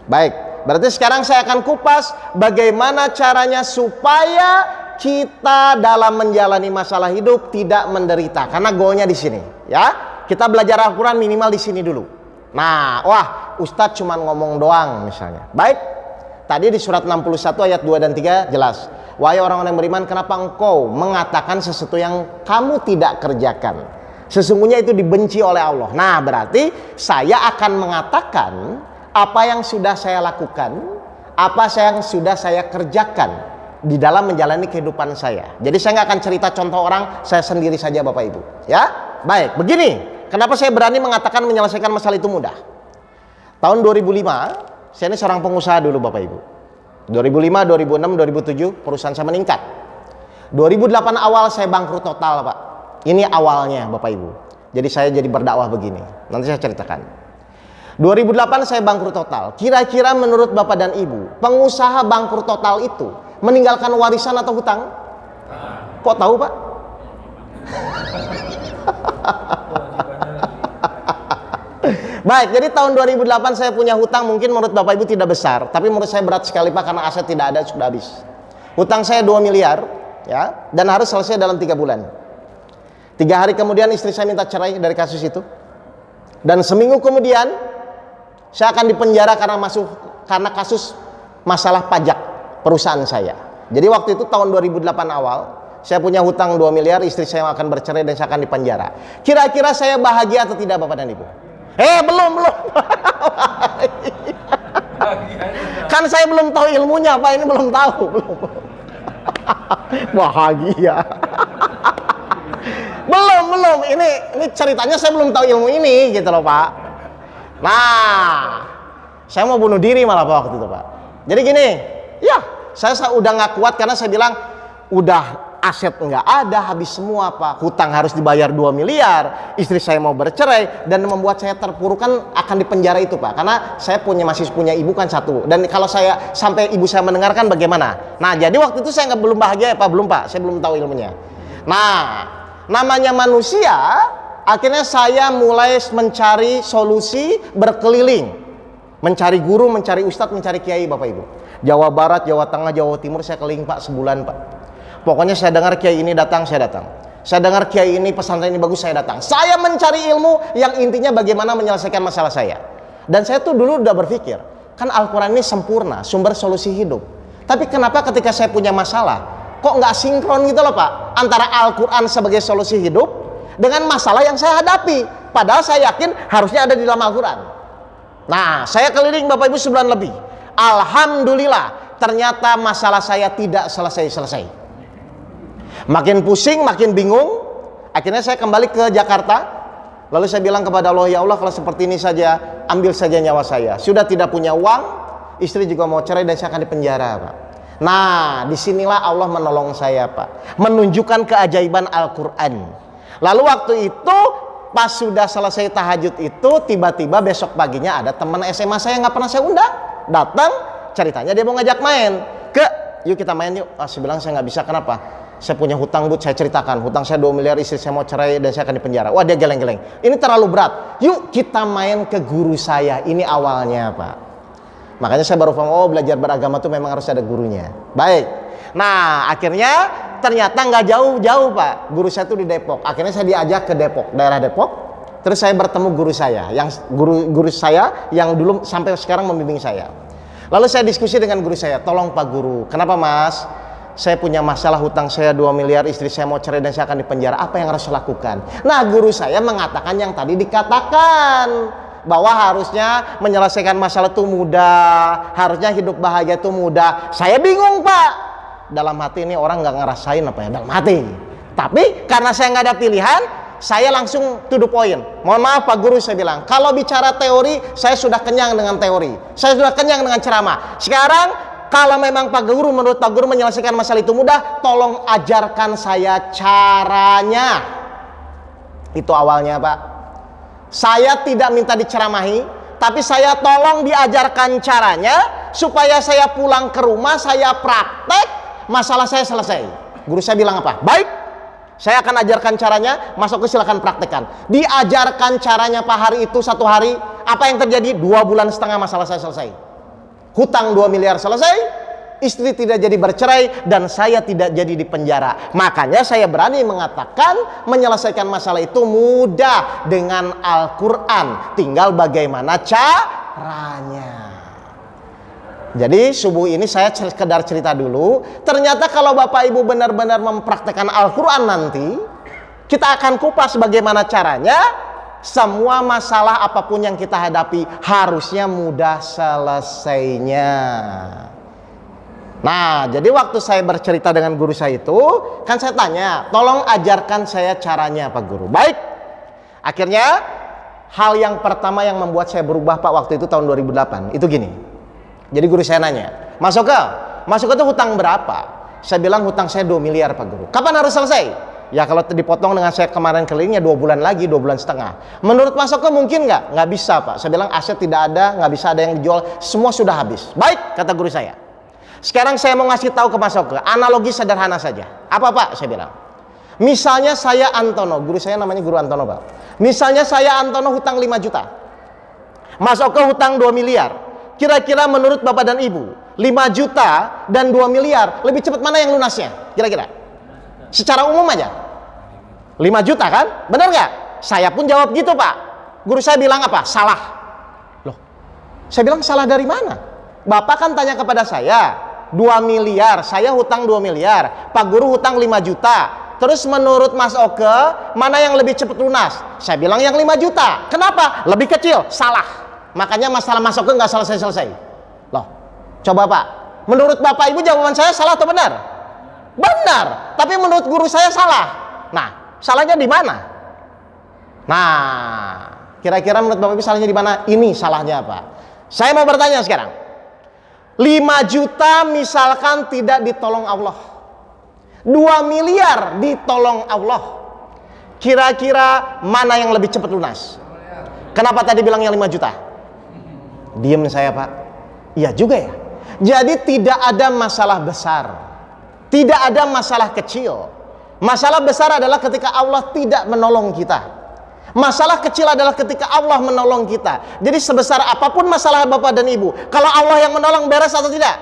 Baik, berarti sekarang saya akan kupas bagaimana caranya supaya kita dalam menjalani masalah hidup tidak menderita. Karena goalnya di sini, ya. Kita belajar Al-Qur'an minimal di sini dulu. Nah, wah, Ustadz cuma ngomong doang misalnya. Baik. Tadi di surat 61 ayat 2 dan 3 jelas. Wahai orang-orang yang beriman, kenapa engkau mengatakan sesuatu yang kamu tidak kerjakan? Sesungguhnya itu dibenci oleh Allah. Nah, berarti saya akan mengatakan apa yang sudah saya lakukan, apa yang sudah saya kerjakan di dalam menjalani kehidupan saya. Jadi saya nggak akan cerita contoh orang, saya sendiri saja Bapak Ibu. Ya, baik. Begini, kenapa saya berani mengatakan menyelesaikan masalah itu mudah? Tahun 2005, saya ini seorang pengusaha dulu Bapak Ibu. 2005, 2006, 2007 perusahaan saya meningkat. 2008 awal saya bangkrut total Pak. Ini awalnya Bapak Ibu. Jadi saya jadi berdakwah begini. Nanti saya ceritakan. 2008 saya bangkrut total. Kira-kira menurut Bapak dan Ibu, pengusaha bangkrut total itu meninggalkan warisan atau hutang? Kok tahu Pak? Baik, jadi tahun 2008 saya punya hutang mungkin menurut Bapak Ibu tidak besar, tapi menurut saya berat sekali Pak karena aset tidak ada, sudah habis. Hutang saya 2 miliar ya, dan harus selesai dalam 3 bulan. 3 hari kemudian istri saya minta cerai dari kasus itu. Dan seminggu kemudian saya akan dipenjara karena kasus masalah pajak perusahaan saya. Jadi waktu itu tahun 2008 awal, saya punya hutang 2 miliar, istri saya akan bercerai dan saya akan dipenjara. Kira-kira saya bahagia atau tidak Bapak dan Ibu? Belum. Kan saya belum tahu ilmunya Pak, ini belum tahu. Bahagia. belum. Ini ceritanya saya belum tahu ilmu ini gitu loh Pak. Nah, saya mau bunuh diri malah Pak waktu itu Pak. Jadi gini, ya saya udah nggak kuat karena saya bilang udah aset nggak ada, habis semua Pak. Hutang harus dibayar 2 miliar, istri saya mau bercerai dan membuat saya terpuruk kan akan dipenjara itu Pak. Karena saya masih punya ibu kan satu. Dan kalau saya sampai ibu saya mendengarkan bagaimana? Nah, jadi waktu itu saya belum bahagia ya Pak, belum Pak. Saya belum tahu ilmunya. Nah, namanya manusia, akhirnya saya mulai mencari solusi berkeliling. Mencari guru, mencari ustadz, mencari kiai Bapak Ibu. Jawa Barat, Jawa Tengah, Jawa Timur saya keliling Pak sebulan Pak. Pokoknya saya dengar kiai ini datang, saya datang. Saya dengar kiai ini pesantren ini bagus, saya datang. Saya mencari ilmu yang intinya bagaimana menyelesaikan masalah saya. Dan saya tuh dulu udah berpikir, kan Al-Quran ini sempurna, sumber solusi hidup. Tapi kenapa ketika saya punya masalah, kok nggak sinkron gitu loh Pak? Antara Al-Quran sebagai solusi hidup dengan masalah yang saya hadapi. Padahal saya yakin harusnya ada di dalam Al-Quran. Nah, saya keliling Bapak Ibu sebulan lebih. Alhamdulillah, ternyata masalah saya tidak selesai-selesai. Makin pusing, makin bingung. Akhirnya saya kembali ke Jakarta. Lalu saya bilang kepada Allah, ya Allah, kalau seperti ini saja, ambil saja nyawa saya. Sudah tidak punya uang, istri juga mau cerai dan saya akan dipenjara, Pak. Nah, disinilah Allah menolong saya, Pak. Menunjukkan keajaiban Al-Quran. Lalu waktu itu, pas sudah selesai tahajud itu, tiba-tiba besok paginya ada teman SMA saya yang nggak pernah saya undang. Datang, ceritanya dia mau ngajak main. Yuk kita main yuk. Saya bilang saya nggak bisa, kenapa? Saya punya hutang, Bu, saya ceritakan. Hutang saya 2 miliar, istri saya mau cerai dan saya akan dipenjara. Wah, dia geleng-geleng. Ini terlalu berat. Yuk kita main ke guru saya. Ini awalnya, Pak. Makanya saya baru paham, oh belajar beragama tuh memang harus ada gurunya. Baik. Nah, akhirnya ternyata nggak jauh-jauh, Pak. Guru saya tuh di Depok. Akhirnya saya diajak ke Depok, daerah Depok. Terus saya bertemu guru saya, guru saya yang dulu sampai sekarang membimbing saya. Lalu saya diskusi dengan guru saya, tolong Pak Guru, kenapa Mas? Saya punya masalah, hutang saya 2 miliar, istri saya mau cerai dan saya akan dipenjara. Apa yang harus saya lakukan? Nah, guru saya mengatakan yang tadi dikatakan, bahwa harusnya menyelesaikan masalah itu mudah, harusnya hidup bahagia itu mudah. Saya bingung, Pak. Dalam hati ini orang nggak ngerasain apa ya dalam hati. Tapi karena saya nggak ada pilihan, saya langsung to the point. Mohon maaf Pak Guru, saya bilang, kalau bicara teori, saya sudah kenyang dengan teori. Saya sudah kenyang dengan ceramah. Sekarang kalau memang Pak Guru, menurut Pak Guru menyelesaikan masalah itu mudah, tolong ajarkan saya caranya. Itu awalnya, Pak. Saya tidak minta diceramahi, tapi saya tolong diajarkan caranya, supaya saya pulang ke rumah, saya praktek, masalah saya selesai. Guru saya bilang apa? Baik, saya akan ajarkan caranya, masuk ke silakan praktekkan. Diajarkan caranya Pak hari itu, 1 hari, apa yang terjadi? 2,5 bulan masalah saya selesai. Hutang 2 miliar selesai, istri tidak jadi bercerai, dan saya tidak jadi dipenjara. Makanya saya berani mengatakan menyelesaikan masalah itu mudah dengan Al-Quran. Tinggal bagaimana caranya. Jadi subuh ini saya sekedar cerita dulu. Ternyata kalau Bapak Ibu benar-benar mempraktekkan Al-Quran nanti, kita akan kupas bagaimana caranya. Semua masalah apapun yang kita hadapi harusnya mudah selesainya. Nah, jadi waktu saya bercerita dengan guru saya itu, kan saya tanya, tolong ajarkan saya caranya Pak Guru. Baik. Akhirnya hal yang pertama yang membuat saya berubah Pak waktu itu tahun 2008 itu gini. Jadi guru saya nanya, Mas Oke itu hutang berapa? Saya bilang hutang saya 2 miliar Pak Guru. Kapan harus selesai? Ya kalau dipotong dengan saya kemarin kelilingnya 2 bulan lagi, 2,5 bulan. Menurut Mas Oke mungkin nggak? Nggak bisa Pak. Saya bilang aset tidak ada, nggak bisa ada yang dijual, semua sudah habis. Baik, kata guru saya. Sekarang saya mau ngasih tahu ke Mas Oke, analogi sederhana saja. Apa Pak? Saya bilang. Misalnya saya Antono, guru saya namanya Guru Antono Pak. Misalnya saya Antono hutang 5 juta. Mas Oke hutang 2 miliar. Kira-kira menurut Bapak dan Ibu, 5 juta dan 2 miliar, lebih cepat mana yang lunasnya? Kira-kira? Secara umum aja. 5 juta kan? Benar nggak? Saya pun jawab gitu Pak. Guru saya bilang apa? Salah. Loh, saya bilang salah dari mana? Bapak kan tanya kepada saya, 2 miliar, saya hutang 2 miliar, Pak Guru hutang 5 juta. Terus menurut Mas Oke, mana yang lebih cepat lunas? Saya bilang yang 5 juta. Kenapa? Lebih kecil. Salah. Makanya masalah Mas Oke nggak selesai-selesai. Loh, coba Pak. Menurut Bapak Ibu jawaban saya salah atau benar? Benar. Tapi menurut guru saya salah. Nah, salahnya di mana? Nah, kira-kira menurut Bapak Ibu salahnya di mana? Ini salahnya apa? Saya mau bertanya sekarang. 5 juta misalkan tidak ditolong Allah. 2 miliar ditolong Allah. Kira-kira mana yang lebih cepat lunas? Kenapa tadi bilangnya 5 juta? Diam saya Pak. Iya juga ya. Jadi tidak ada masalah besar. Tidak ada masalah kecil. Masalah besar adalah ketika Allah tidak menolong kita. Masalah kecil adalah ketika Allah menolong kita. Jadi sebesar apapun masalah Bapak dan Ibu, kalau Allah yang menolong, beres atau tidak?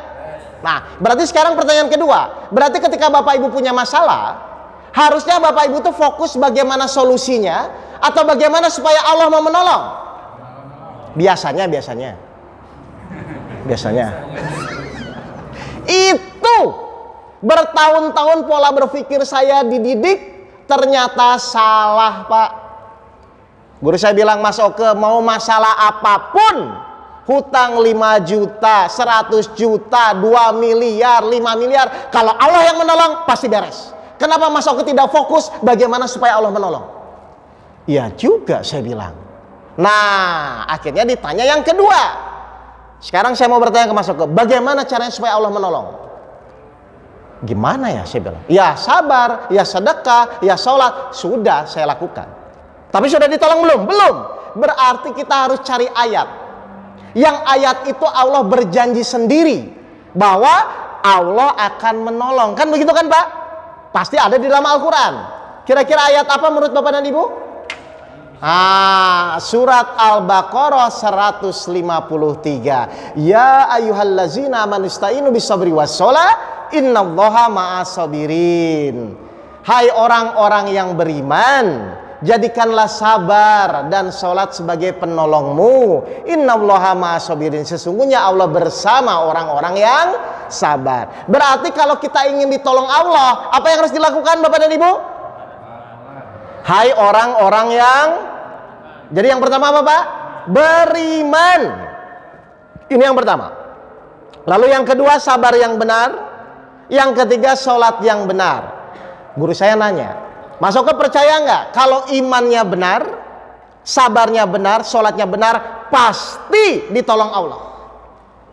Nah, berarti sekarang pertanyaan kedua. Berarti ketika Bapak Ibu punya masalah, harusnya Bapak Ibu tuh fokus bagaimana solusinya, atau bagaimana supaya Allah mau menolong? Biasanya itu bertahun-tahun pola berpikir saya dididik, ternyata salah Pak. Guru saya bilang, Mas Oke mau masalah apapun, hutang 5 juta, 100 juta, 2 miliar, 5 miliar. Kalau Allah yang menolong, pasti beres. Kenapa Mas Oke tidak fokus bagaimana supaya Allah menolong? Ya juga saya bilang. Nah, akhirnya ditanya yang kedua. Sekarang saya mau bertanya ke Mas Oke, bagaimana caranya supaya Allah menolong? Gimana ya saya bilang? Ya sabar, ya sedekah, ya sholat. Sudah saya lakukan. Tapi sudah ditolong belum? Belum. Berarti kita harus cari ayat. Yang ayat itu Allah berjanji sendiri bahwa Allah akan menolong. Kan begitu kan Pak? Pasti ada di dalam Al-Quran. Kira-kira ayat apa menurut Bapak dan Ibu? Surat Al-Baqarah 153. Ya ayyuhallazina amanu ista'inu bisabri wassalah innallaha ma'as-sabirin. Hai orang-orang yang beriman, jadikanlah sabar dan sholat sebagai penolongmu. Innallaha ma'as-sabirin. Sesungguhnya Allah bersama orang-orang yang sabar. Berarti kalau kita ingin ditolong Allah, apa yang harus dilakukan Bapak dan Ibu? Hai orang-orang yang, jadi yang pertama apa Pak? Beriman. Ini yang pertama. Lalu yang kedua sabar yang benar. Yang ketiga sholat yang benar. Guru saya nanya, Mas Oke percaya nggak kalau imannya benar, sabarnya benar, sholatnya benar, pasti ditolong Allah?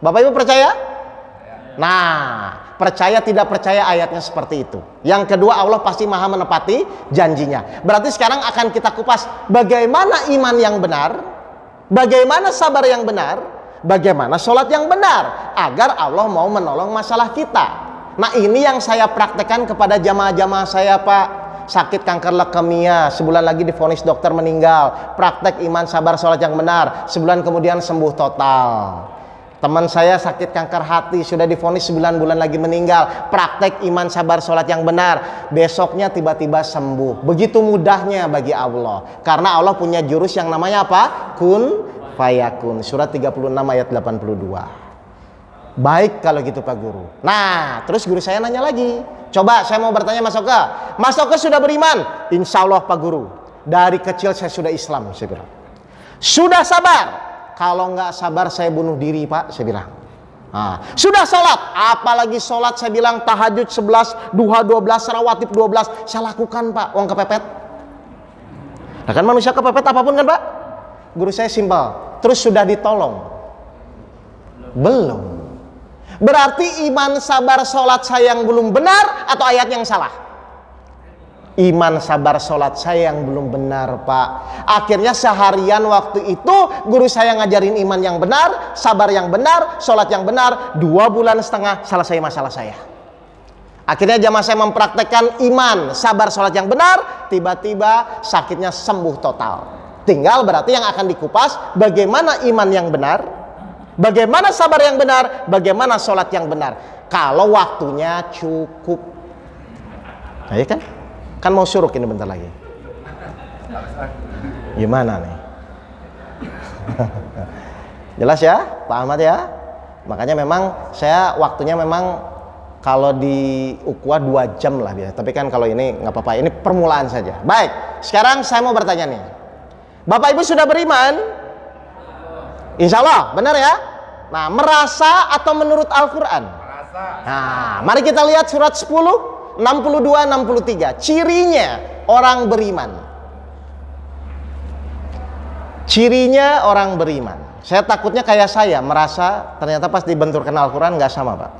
Bapak Ibu percaya? Nah, percaya tidak percaya ayatnya seperti itu. Yang kedua, Allah pasti maha menepati janjinya. Berarti sekarang akan kita kupas bagaimana iman yang benar, bagaimana sabar yang benar, bagaimana sholat yang benar, agar Allah mau menolong masalah kita. Nah ini yang saya praktekkan kepada jamaah-jamaah saya Pak. Sakit kanker leukemia, sebulan lagi divonis dokter meninggal. Praktek iman sabar sholat yang benar, sebulan kemudian sembuh total. Teman saya sakit kanker hati, sudah divonis 9 bulan lagi meninggal. Praktek iman sabar sholat yang benar, besoknya tiba-tiba sembuh. Begitu mudahnya bagi Allah. Karena Allah punya jurus yang namanya apa? Kun fayakun. Surat 36 ayat 82. Baik kalau gitu Pak Guru. Nah, terus guru saya nanya lagi. Coba saya mau bertanya Mas Oke. Mas Oke sudah beriman? Insya Allah Pak Guru. Dari kecil saya sudah Islam, saya bilang. Sudah sabar? Kalau nggak sabar saya bunuh diri Pak, saya bilang. Nah, sudah sholat? Apalagi sholat saya bilang tahajud 11, duha 12, rawatib 12. Saya lakukan Pak, uang kepepet. Nah kan manusia kepepet apapun kan Pak? Guru saya simpel. Terus sudah ditolong? Belum. Berarti iman sabar sholat saya yang belum benar atau ayat yang salah? Iman sabar sholat saya yang belum benar Pak. Akhirnya seharian waktu itu guru saya ngajarin iman yang benar, sabar yang benar, sholat yang benar. 2,5 bulan selesai masalah saya. Akhirnya jamaah saya mempraktekkan iman, sabar, sholat yang benar. Tiba-tiba sakitnya sembuh total. Tinggal berarti yang akan dikupas bagaimana iman yang benar, bagaimana sabar yang benar, bagaimana sholat yang benar. Kalau waktunya cukup. Nah ya kan? Kan mau syuruk ini bentar lagi. Gimana nih? Jelas ya Pak Ahmad ya? Makanya memang saya waktunya memang kalau di Ukwa 2 jam lah biasa. Tapi kan kalau ini nggak apa-apa. Ini permulaan saja. Baik, sekarang saya mau bertanya nih. Bapak Ibu sudah beriman? Insya Allah, benar ya? Nah, merasa atau menurut Al-Quran? Merasa. Nah, mari kita lihat surat 10, 62, 63. Cirinya orang beriman. Cirinya orang beriman. Saya takutnya kayak saya, merasa ternyata pas dibenturkan Al-Quran nggak sama Pak.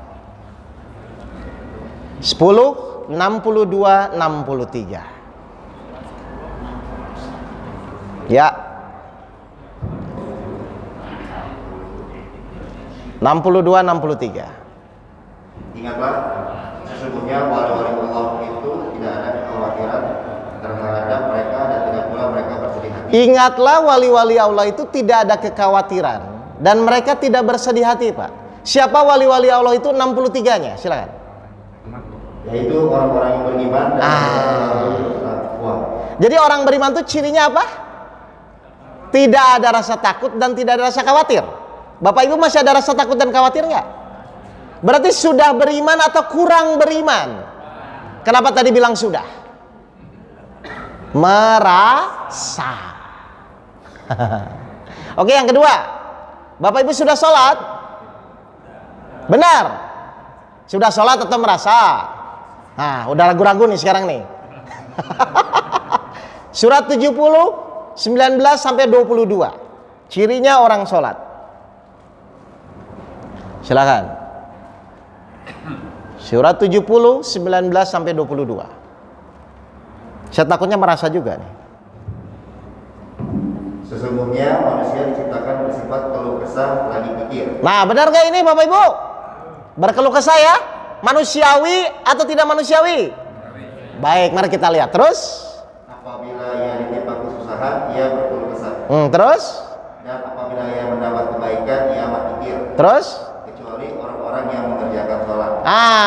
10, 62, 63. Ya. 62, 63. Ingatlah, sesungguhnya wali-wali Allah itu tidak ada kekhawatiran terhadap mereka dan tidak pula mereka bersedih hati. Ingatlah wali-wali Allah itu tidak ada kekhawatiran dan mereka tidak bersedih hati Pak. Siapa wali-wali Allah itu 63-nya? Silakan. Yaitu orang-orang yang beriman dan takwa. Jadi orang beriman itu cirinya apa? Tidak ada rasa takut dan tidak ada rasa khawatir. Bapak Ibu masih ada rasa takut dan khawatir nggak? Berarti sudah beriman atau kurang beriman? Kenapa tadi bilang sudah? Merasa. Oke, yang kedua. Bapak Ibu sudah sholat? Benar? Sudah sholat atau merasa? Nah, udah ragu-ragu nih sekarang nih. Surat 70, 19 sampai 22. Cirinya orang sholat. Silakan. Surat 70, 19 sampai 22. Saya takutnya merasa juga nih. Sesungguhnya manusia diciptakan bersifat keluh kesah lagi pikir. Nah, benar gak ini Bapak Ibu? Berkeluh kesah ya? Manusiawi atau tidak manusiawi? Baik, mari kita lihat. Terus? Apabila ia ditimpa kesusahan, ia berkeluh kesah. Terus? Dan apabila ia mendapat kebaikan, ia amat pikir. Terus? Kecuali orang-orang yang mengerjakan sholat.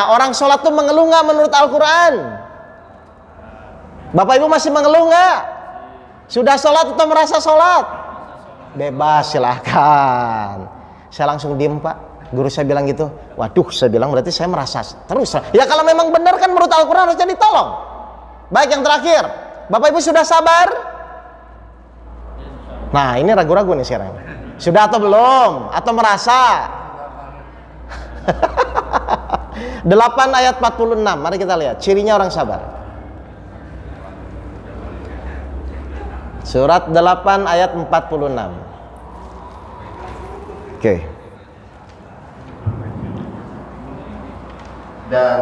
Orang sholat tuh mengeluh nggak menurut Al-Quran? Bapak Ibu masih mengeluh nggak? Sudah sholat atau merasa sholat? Bebas, silahkan. Saya langsung diem Pak. Guru saya bilang gitu. Waduh, saya bilang berarti saya merasa terus. Ya kalau memang benar kan menurut Al-Quran harusnya ditolong. Baik, yang terakhir. Bapak Ibu sudah sabar? Nah, ini ragu-ragu nih sekarang. Sudah atau belum? Atau merasa? 8 ayat 46. Mari kita lihat cirinya orang sabar. Surat 8 ayat 46. Oke. Dan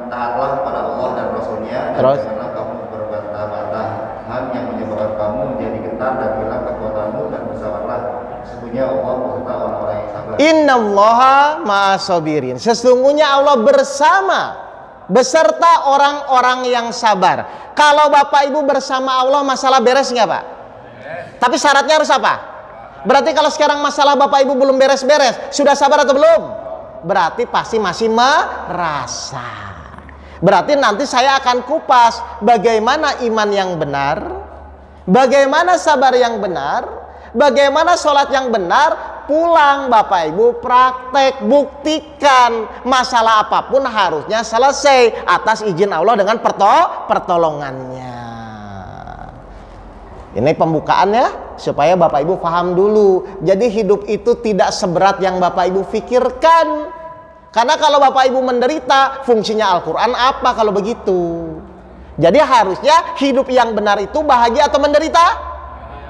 taatlah kepada Allah dan Rasulnya. Dan Terus? janganlah kamu berbantah-bantahan yang menyebabkan kamu menjadi gentar dan hilang kekuatanmu, dan bersabarlah. Sesungguhnya Allah beserta orang-orang yang sabar. Innallaha ma'asabirin. Sesungguhnya Allah bersama beserta orang-orang yang sabar. Kalau Bapak Ibu bersama Allah, masalah beres nggak Pak? Tapi syaratnya harus apa? Berarti kalau sekarang masalah Bapak Ibu belum beres-beres, sudah sabar atau belum? Berarti pasti masih merasa. Berarti nanti saya akan kupas bagaimana iman yang benar, bagaimana sabar yang benar, bagaimana sholat yang benar. Pulang Bapak Ibu praktek, buktikan masalah apapun harusnya selesai atas izin Allah dengan pertolongannya. Ini pembukaannya supaya Bapak Ibu paham dulu. Jadi hidup itu tidak seberat yang Bapak Ibu pikirkan. Karena kalau Bapak Ibu menderita, fungsinya Al-Quran apa kalau begitu? Jadi harusnya hidup yang benar itu bahagia atau menderita?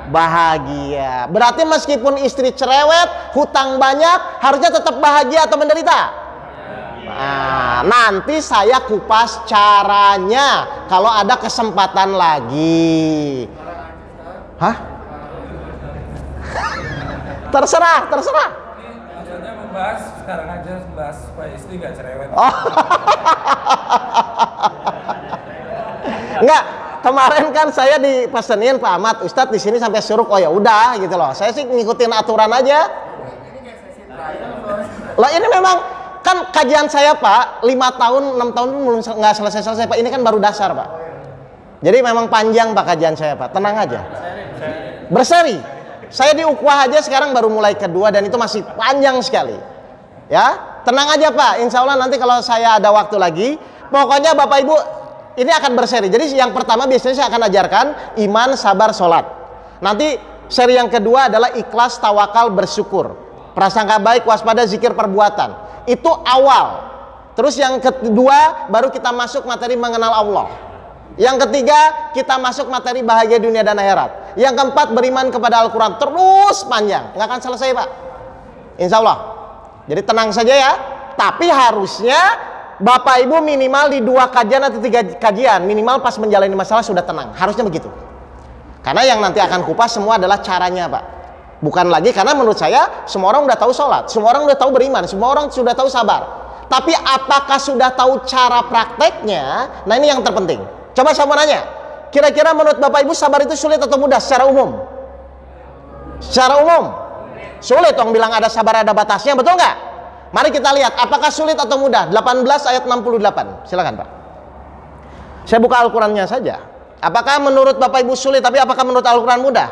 Bahagia. Berarti meskipun istri cerewet, hutang banyak, harusnya tetap bahagia atau menderita? Nah, nanti saya kupas caranya kalau ada kesempatan lagi. Hah? Terserah. Maksudnya membahas sekarang aja, membahas supaya istri nggak cerewet. Oh. Enggak, kemarin kan saya dipesenin Pak Ahmad, Ustadz di sini sampai suruh. Oh ya udah gitu loh. Saya sih ngikutin aturan aja. Lah ini memang kan kajian saya Pak, 5 tahun, 6 tahun belum nggak selesai Pak. Ini kan baru dasar Pak. Jadi memang panjang Pak kajian saya Pak. Tenang aja. Berseri. Saya di Ukhuwah aja sekarang baru mulai kedua dan itu masih panjang sekali. Ya, tenang aja Pak. Insya Allah nanti kalau saya ada waktu lagi, pokoknya Bapak Ibu ini akan berseri. Jadi yang pertama biasanya saya akan ajarkan iman, sabar, sholat. Nanti seri yang kedua adalah ikhlas, tawakal, bersyukur. Prasangka baik, waspada, zikir, perbuatan. Itu awal. Terus yang kedua baru kita masuk materi mengenal Allah. Yang ketiga kita masuk materi bahagia dunia dan akhirat. Yang keempat beriman kepada Al-Quran. Terus panjang, nggak akan selesai Pak, insya Allah. Jadi tenang saja ya. Tapi harusnya Bapak Ibu minimal di 2 kajian atau 3 kajian, minimal pas menjalani masalah sudah tenang. Harusnya begitu. Karena yang nanti akan kupas semua adalah caranya Pak. Bukan lagi karena menurut saya semua orang udah tahu sholat, semua orang udah tahu beriman, semua orang sudah tahu sabar. Tapi apakah sudah tahu cara prakteknya? Nah ini yang terpenting. Coba saya mau nanya, kira-kira menurut Bapak Ibu sabar itu sulit atau mudah secara umum? Secara umum sulit dong, bilang ada sabar ada batasnya, betul nggak? Mari kita lihat apakah sulit atau mudah. 18 ayat 68. Silakan Pak. Saya buka Al-Qur'annya saja. Apakah menurut Bapak Ibu sulit, tapi apakah menurut Al-Qur'an mudah?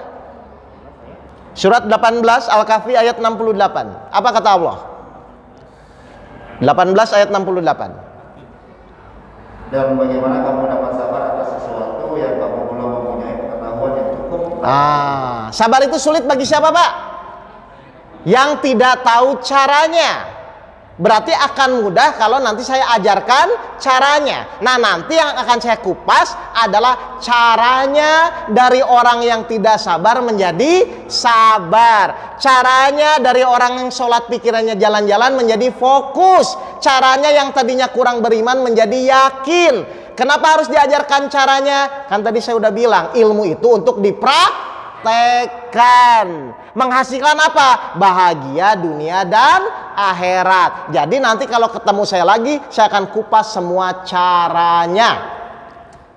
Surat 18 Al-Kahfi ayat 68. Apa kata Allah? 18 ayat 68. Dan bagaimana kamu dapat sabar atas sesuatu yang kamu belum mempunyai pengetahuan yang cukup? Sabar itu sulit bagi siapa Pak? yang tidak tahu caranya. Berarti akan mudah kalau nanti saya ajarkan caranya. Nah, nanti yang akan saya kupas adalah caranya dari orang yang tidak sabar menjadi sabar. Caranya dari orang yang sholat pikirannya jalan-jalan menjadi fokus. Caranya yang tadinya kurang beriman menjadi yakin. Kenapa harus diajarkan caranya? Kan tadi saya udah bilang, ilmu itu untuk dipraktekkan. Menghasilkan apa? Bahagia dunia dan akhirat. Jadi nanti kalau ketemu saya lagi, saya akan kupas semua caranya.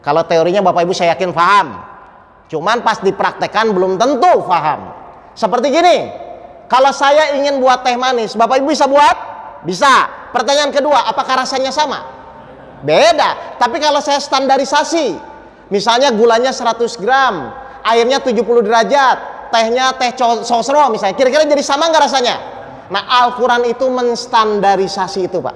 Kalau teorinya Bapak Ibu saya yakin paham. Cuman pas dipraktekkan belum tentu paham. Seperti gini, kalau saya ingin buat teh manis, Bapak Ibu bisa buat? Bisa. Pertanyaan kedua, apakah rasanya sama? Beda. Tapi kalau saya standarisasi, misalnya gulanya 100 gram, airnya 70 derajat, tehnya teh sosro misalnya, kira-kira jadi sama nggak rasanya? Nah, Al-Quran itu menstandarisasi itu, Pak.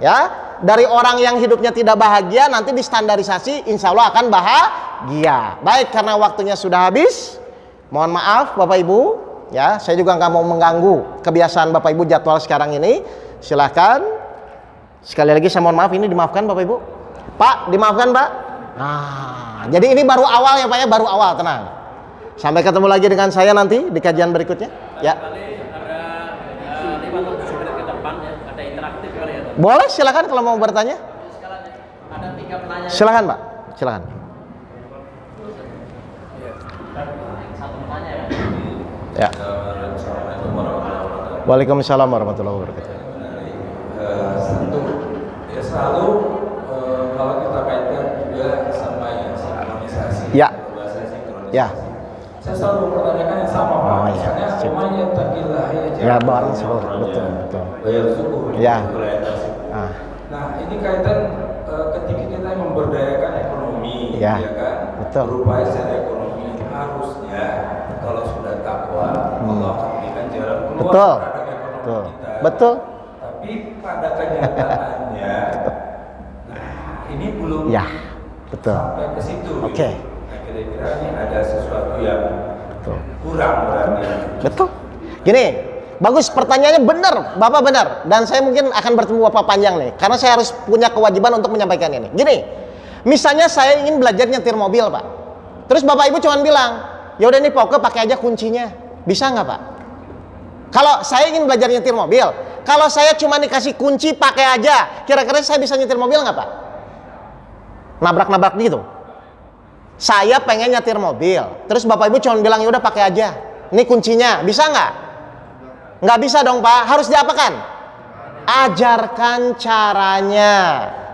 Ya, dari orang yang hidupnya tidak bahagia nanti distandarisasi, insya Allah akan bahagia. Baik, karena waktunya sudah habis, mohon maaf Bapak Ibu. Ya, saya juga nggak mau mengganggu kebiasaan Bapak Ibu jadwal sekarang ini. Silahkan. Sekali lagi saya mohon maaf, ini dimaafkan Bapak Ibu. Pak, dimaafkan Pak. Nah, jadi ini baru awal ya Pak ya, baru awal, tenang. Sampai ketemu lagi dengan saya nanti di kajian berikutnya. Ya. Boleh, silakan kalau mau bertanya. Silakan Pak, silakan. Ya. Waalaikumsalam warahmatullahi wabarakatuh. Satu, ya selalu kalau kita kaitkan juga sama yang sinkronisasi. Ya. Bahasa sinkronisasi. Ya. Saya selalu mempertanyakan yang sama Pak. Oh, iya. Misalnya, "Waman yattaqillah Ya, barang seluruh, betul. Ya. Ah. Nah, ini kaitan ketika kita memberdayakan ekonomi, Ya, kan? betul. Berupaya secara ekonomi harusnya kalau sudah takwa, Allah akan berikan jalan keluar Betul. terhadap ekonomi Betul. kita. Betul. Tapi pada kenyataannya, nah ini belum Ya, betul. sampai ke situ. Oke. Nah, kira-kira ini ada sesuatu yang Betul. kurang berarti. Betul. Gini, bagus pertanyaannya benar, Bapak benar. Dan saya mungkin akan bertemu Bapak panjang nih, karena saya harus punya kewajiban untuk menyampaikan ini. Gini, misalnya saya ingin belajar nyetir mobil Pak. Terus Bapak Ibu cuma bilang, ya udah nih pokoknya pakai aja kuncinya. Bisa nggak Pak? Kalau saya ingin belajar nyetir mobil, kalau saya cuma dikasih kunci pakai aja, kira-kira saya bisa nyetir mobil nggak Pak? Nabrak-nabrak gitu. Saya pengen nyetir mobil, terus Bapak Ibu cuma bilang ya udah pakai aja. Ini kuncinya, bisa nggak? Nggak bisa dong Pak, harus diapakan? Ajarkan caranya.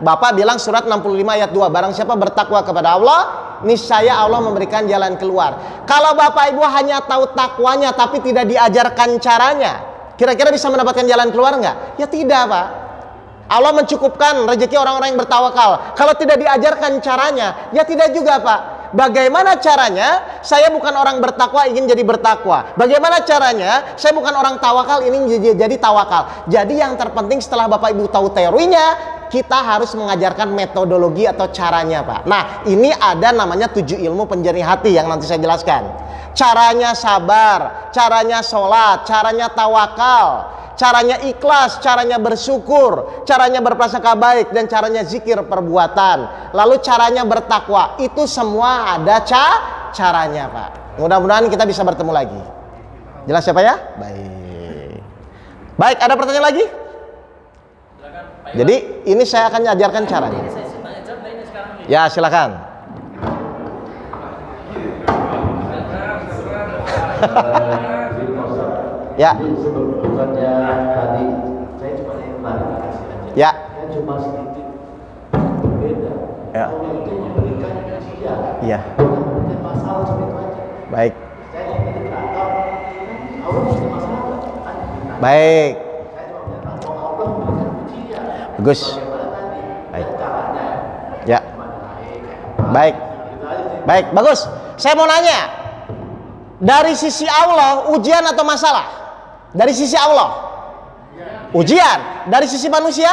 Bapak bilang surat 65 ayat 2, barang siapa bertakwa kepada Allah, niscaya Allah memberikan jalan keluar. Kalau Bapak Ibu hanya tahu takwanya tapi tidak diajarkan caranya, kira-kira bisa mendapatkan jalan keluar nggak? Ya tidak Pak. Allah mencukupkan rezeki orang-orang yang bertawakal. Kalau tidak diajarkan caranya, ya tidak juga Pak. Bagaimana caranya? Saya bukan orang bertakwa ingin jadi bertakwa. Bagaimana caranya? Saya bukan orang tawakal ini jadi tawakal. Jadi yang terpenting setelah Bapak Ibu tahu teorinya, kita harus mengajarkan metodologi atau caranya Pak. Nah, ini ada namanya 7 ilmu penjernih hati yang nanti saya jelaskan. Caranya sabar, caranya sholat, caranya tawakal, caranya ikhlas, caranya bersyukur, caranya berprasangka baik, dan caranya zikir perbuatan. Lalu caranya bertakwa. Itu semua ada caranya Pak. Mudah-mudahan kita bisa bertemu lagi. Jelas ya Pak ya? Baik. Baik, ada pertanyaan lagi? Jadi ini saya akan ajarkan caranya. Ya, silakan. Ya. Bukannya tadi saya cuma ingin klarifikasi aja. Ya. Saya cuma sedikit berbeda. Ya. Allah itu memberikan ujian. Iya. Bukan memberikan masalah cuma itu aja. Baik. Saya ingin berkata, Allah memberikan masalah kan? Baik. Saya cuma bilang bahwa Allah memberikan ujian. Bagus. Bagaimana tadi? Baik. Caranya. Ya. Gimana naik? Kayak apa? Baik. Gitu aja sih. Baik, bagus. Saya mau nanya. Dari sisi Allah, ujian atau masalah? Dari sisi Allah. Ujian. Dari sisi manusia?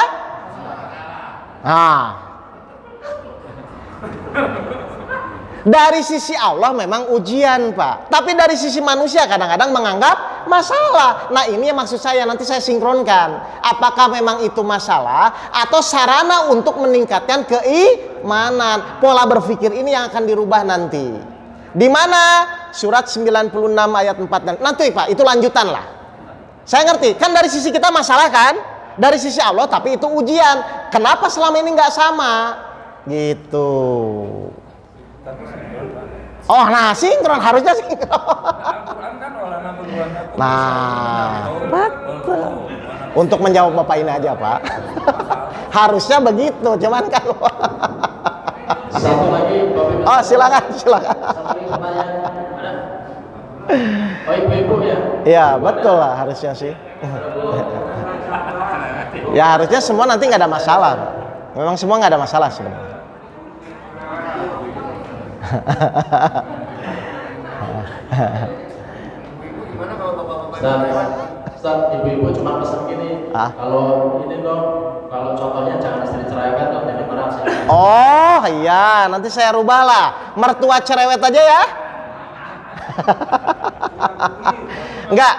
Dari sisi Allah memang ujian, Pak. Tapi dari sisi manusia kadang-kadang menganggap masalah. Nah, ini yang maksud saya, nanti saya sinkronkan. Apakah memang itu masalah atau sarana untuk meningkatkan keimanan? Pola berpikir ini yang akan dirubah nanti. Di mana? Surat 96 ayat 4. Nanti, Pak, itu lanjutan lah. Saya ngerti, kan dari sisi kita masalah kan? Dari sisi Allah, tapi itu ujian. Kenapa selama ini nggak sama? Gitu. Oh, nah sinkron, harusnya sinkron. Al-Quran kan walana berbuat. Nah, betul. Untuk menjawab Bapak ini aja, Pak. Harusnya begitu, cuman kan. Satu lagi, Bapak. Oh, silakan. Satu lagi pertanyaan ada? Oh, ibu-ibu ya? Iya, betul lah harusnya sih. Ya harusnya semua nanti nggak ada masalah. Memang semua nggak ada masalah sebenarnya. Ustaz, ibu-ibu cuma pesan gini, kalau ini dong, kalau contohnya jangan istri ceraikan dong, jadi marah sih. Oh iya, nanti saya rubah lah. Mertua cerewet aja ya. Enggak.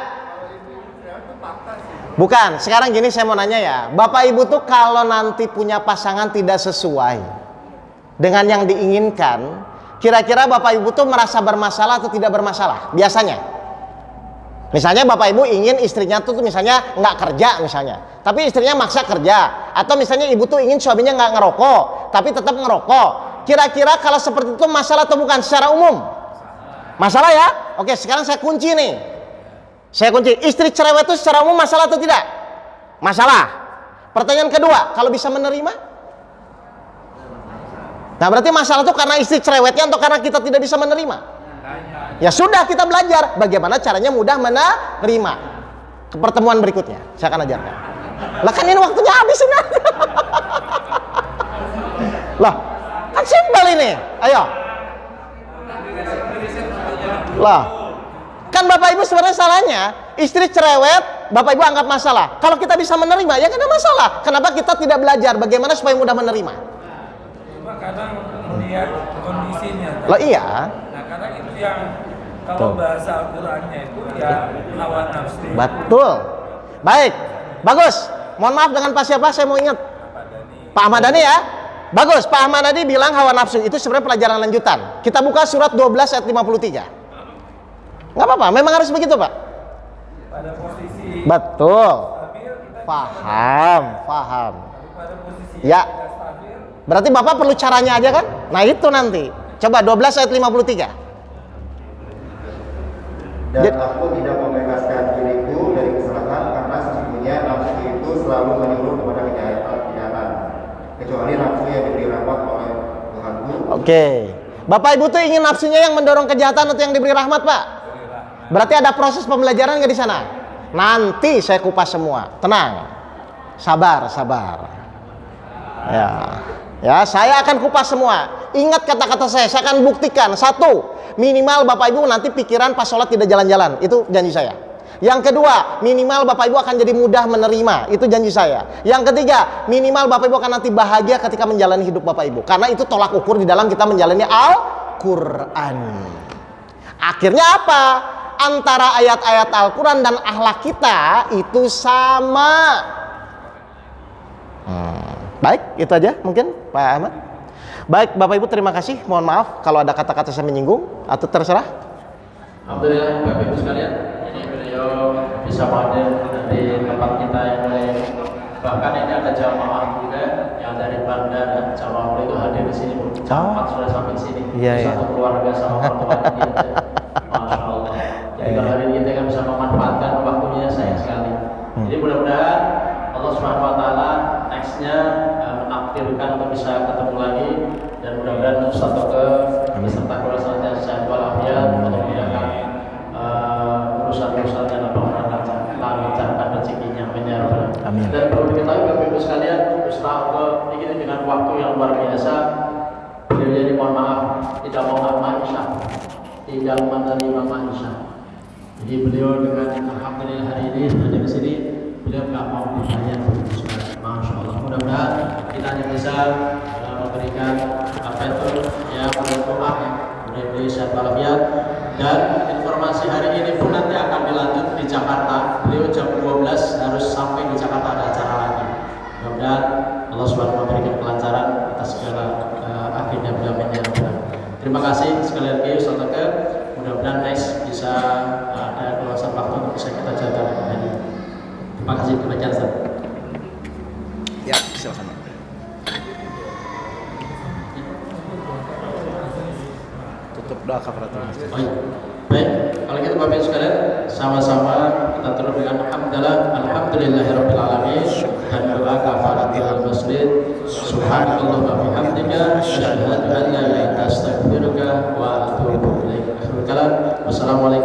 Bukan, sekarang gini saya mau nanya ya. Bapak Ibu tuh kalau nanti punya pasangan tidak sesuai dengan yang diinginkan, kira-kira Bapak Ibu tuh merasa bermasalah atau tidak bermasalah? Biasanya. Misalnya Bapak Ibu ingin istrinya tuh misalnya nggak kerja misalnya, tapi istrinya maksa kerja. Atau misalnya Ibu tuh ingin suaminya nggak ngerokok, tapi tetap ngerokok. Kira-kira kalau seperti itu masalah atau bukan secara umum? Masalah ya? Oke, sekarang saya kunci nih. Saya kunci, istri cerewet itu secara umum masalah atau tidak? Masalah. Pertanyaan kedua, kalau bisa menerima? Nah berarti masalah itu karena istri cerewetnya atau karena kita tidak bisa menerima? Ya sudah, kita belajar bagaimana caranya mudah menerima. Ke pertemuan berikutnya saya akan ajarkan. Lah kan ini waktunya habis ini. Lah kan simpel ini. Ayo. Lah kan Bapak Ibu sebenarnya salahnya istri cerewet, Bapak Ibu anggap masalah. Kalau kita bisa menerima ya kan ada masalah. Kenapa kita tidak belajar bagaimana supaya mudah menerima? Cuma kadang melihat kondisinya. Lah iya. Nah kadang itu yang kalau bahasa Al-Qurannya itu ya hawa nafsu. Betul. Baik. Bagus. Mohon maaf dengan Pak siapa? Saya mau ingat. Pak Ahmad Dhani ya. Bagus. Pak Ahmad Dhani bilang hawa nafsu itu sebenarnya pelajaran lanjutan. Kita buka surat 12 ayat 53. Nggak apa-apa. Memang harus begitu, Pak. Pada posisi Betul. stabil kita Paham. Paham. pada posisi Ya. tidak stabil. Berarti Bapak perlu caranya aja kan? Nah itu nanti. Coba 12 ayat 53. Dan aku tidak membebaskan diriku dari kesalahan karena sesungguhnya nafsu itu selalu menyuruh kepada kejahatan, kecuali nafsu yang diberi rahmat oleh Tuhanku. Oke. Bapak Ibu tuh ingin nafsunya yang mendorong kejahatan atau yang diberi rahmat, Pak? Berarti ada proses pembelajaran nggak di sana? Nanti saya kupas semua. Tenang. Sabar, sabar. Ya. Ya, saya akan kupas semua. Ingat kata-kata saya akan buktikan. Satu, minimal Bapak Ibu nanti pikiran pas sholat tidak jalan-jalan. Itu janji saya. Yang kedua, minimal Bapak Ibu akan jadi mudah menerima. Itu janji saya. Yang ketiga, minimal Bapak Ibu akan nanti bahagia ketika menjalani hidup Bapak Ibu. Karena itu tolak ukur di dalam kita menjalani Al-Quran. Akhirnya apa? Antara ayat-ayat Al-Quran dan akhlak kita itu sama. Baik, itu aja mungkin Pak Ahmad. Baik, Bapak Ibu terima kasih. Mohon maaf kalau ada kata-kata saya menyinggung atau terserah. Alhamdulillah Bapak Ibu sekalian, ini beliau bisa hadir di tempat kita yang lain. Bahkan ini ada jamaah juga yang dari bandara. Jamaah itu hadir di sini, Bu. Jamaah sudah sampai di sini. Iya, Satu keluarga sama pertemuan kita. Masya Allah. Jadi kalau hari ini kita kan bisa memanfaatkan waktunya sayang sekali. Jadi mudah-mudahan Allah Subhanahu Wa Taala nextnya menakdirkan untuk bisa ketemu lagi dan mudah-mudahan satu ke beserta keluarga saja sehat walafiat untuk memudahkan urusan-urusan dan lancarkan rezekinya. Amin. Dan perlu diketahui Bapak Ibu sekalian, Ustaz ini dengan waktu yang luar biasa, beliau jadi mohon maaf tidak mau manisha, tidak menerima manisha. Jadi beliau dengan alhamdulillah hari ini ada di sini, beliau nggak mau dibayar. Masya Allah. Mudah-mudahan kita hanya bisa memberikan apa itu ya doa sehat walafiat. Dan informasi hari ini pun nanti akan dilanjut di Jakarta. Beliau jam 12 harus sampai di Jakarta, ada acara lagi. Mudah-mudahan Allah SWT memberikan kelancaran atas segala agenda beliau. Terima kasih sekali lagi Ustaz Toke. Mudah-mudahan next bisa ada keluasan waktu untuk bisa kita jaga kembali. Terima kasih kebanyakan Ustaz. Ya, silakan. Tutup doa kafaratul masjid. Oh iya. Baik, kalau gitu Bapak Ibu sekalian, sama-sama kita tutup dengan alhamdulillahirabbil alamin dan doa kafaratul masjid. Subhanallah wa bihamdika asyhadu an la ilaha illa anta astaghfiruka wa atubu ilaik. Wassalamualaikum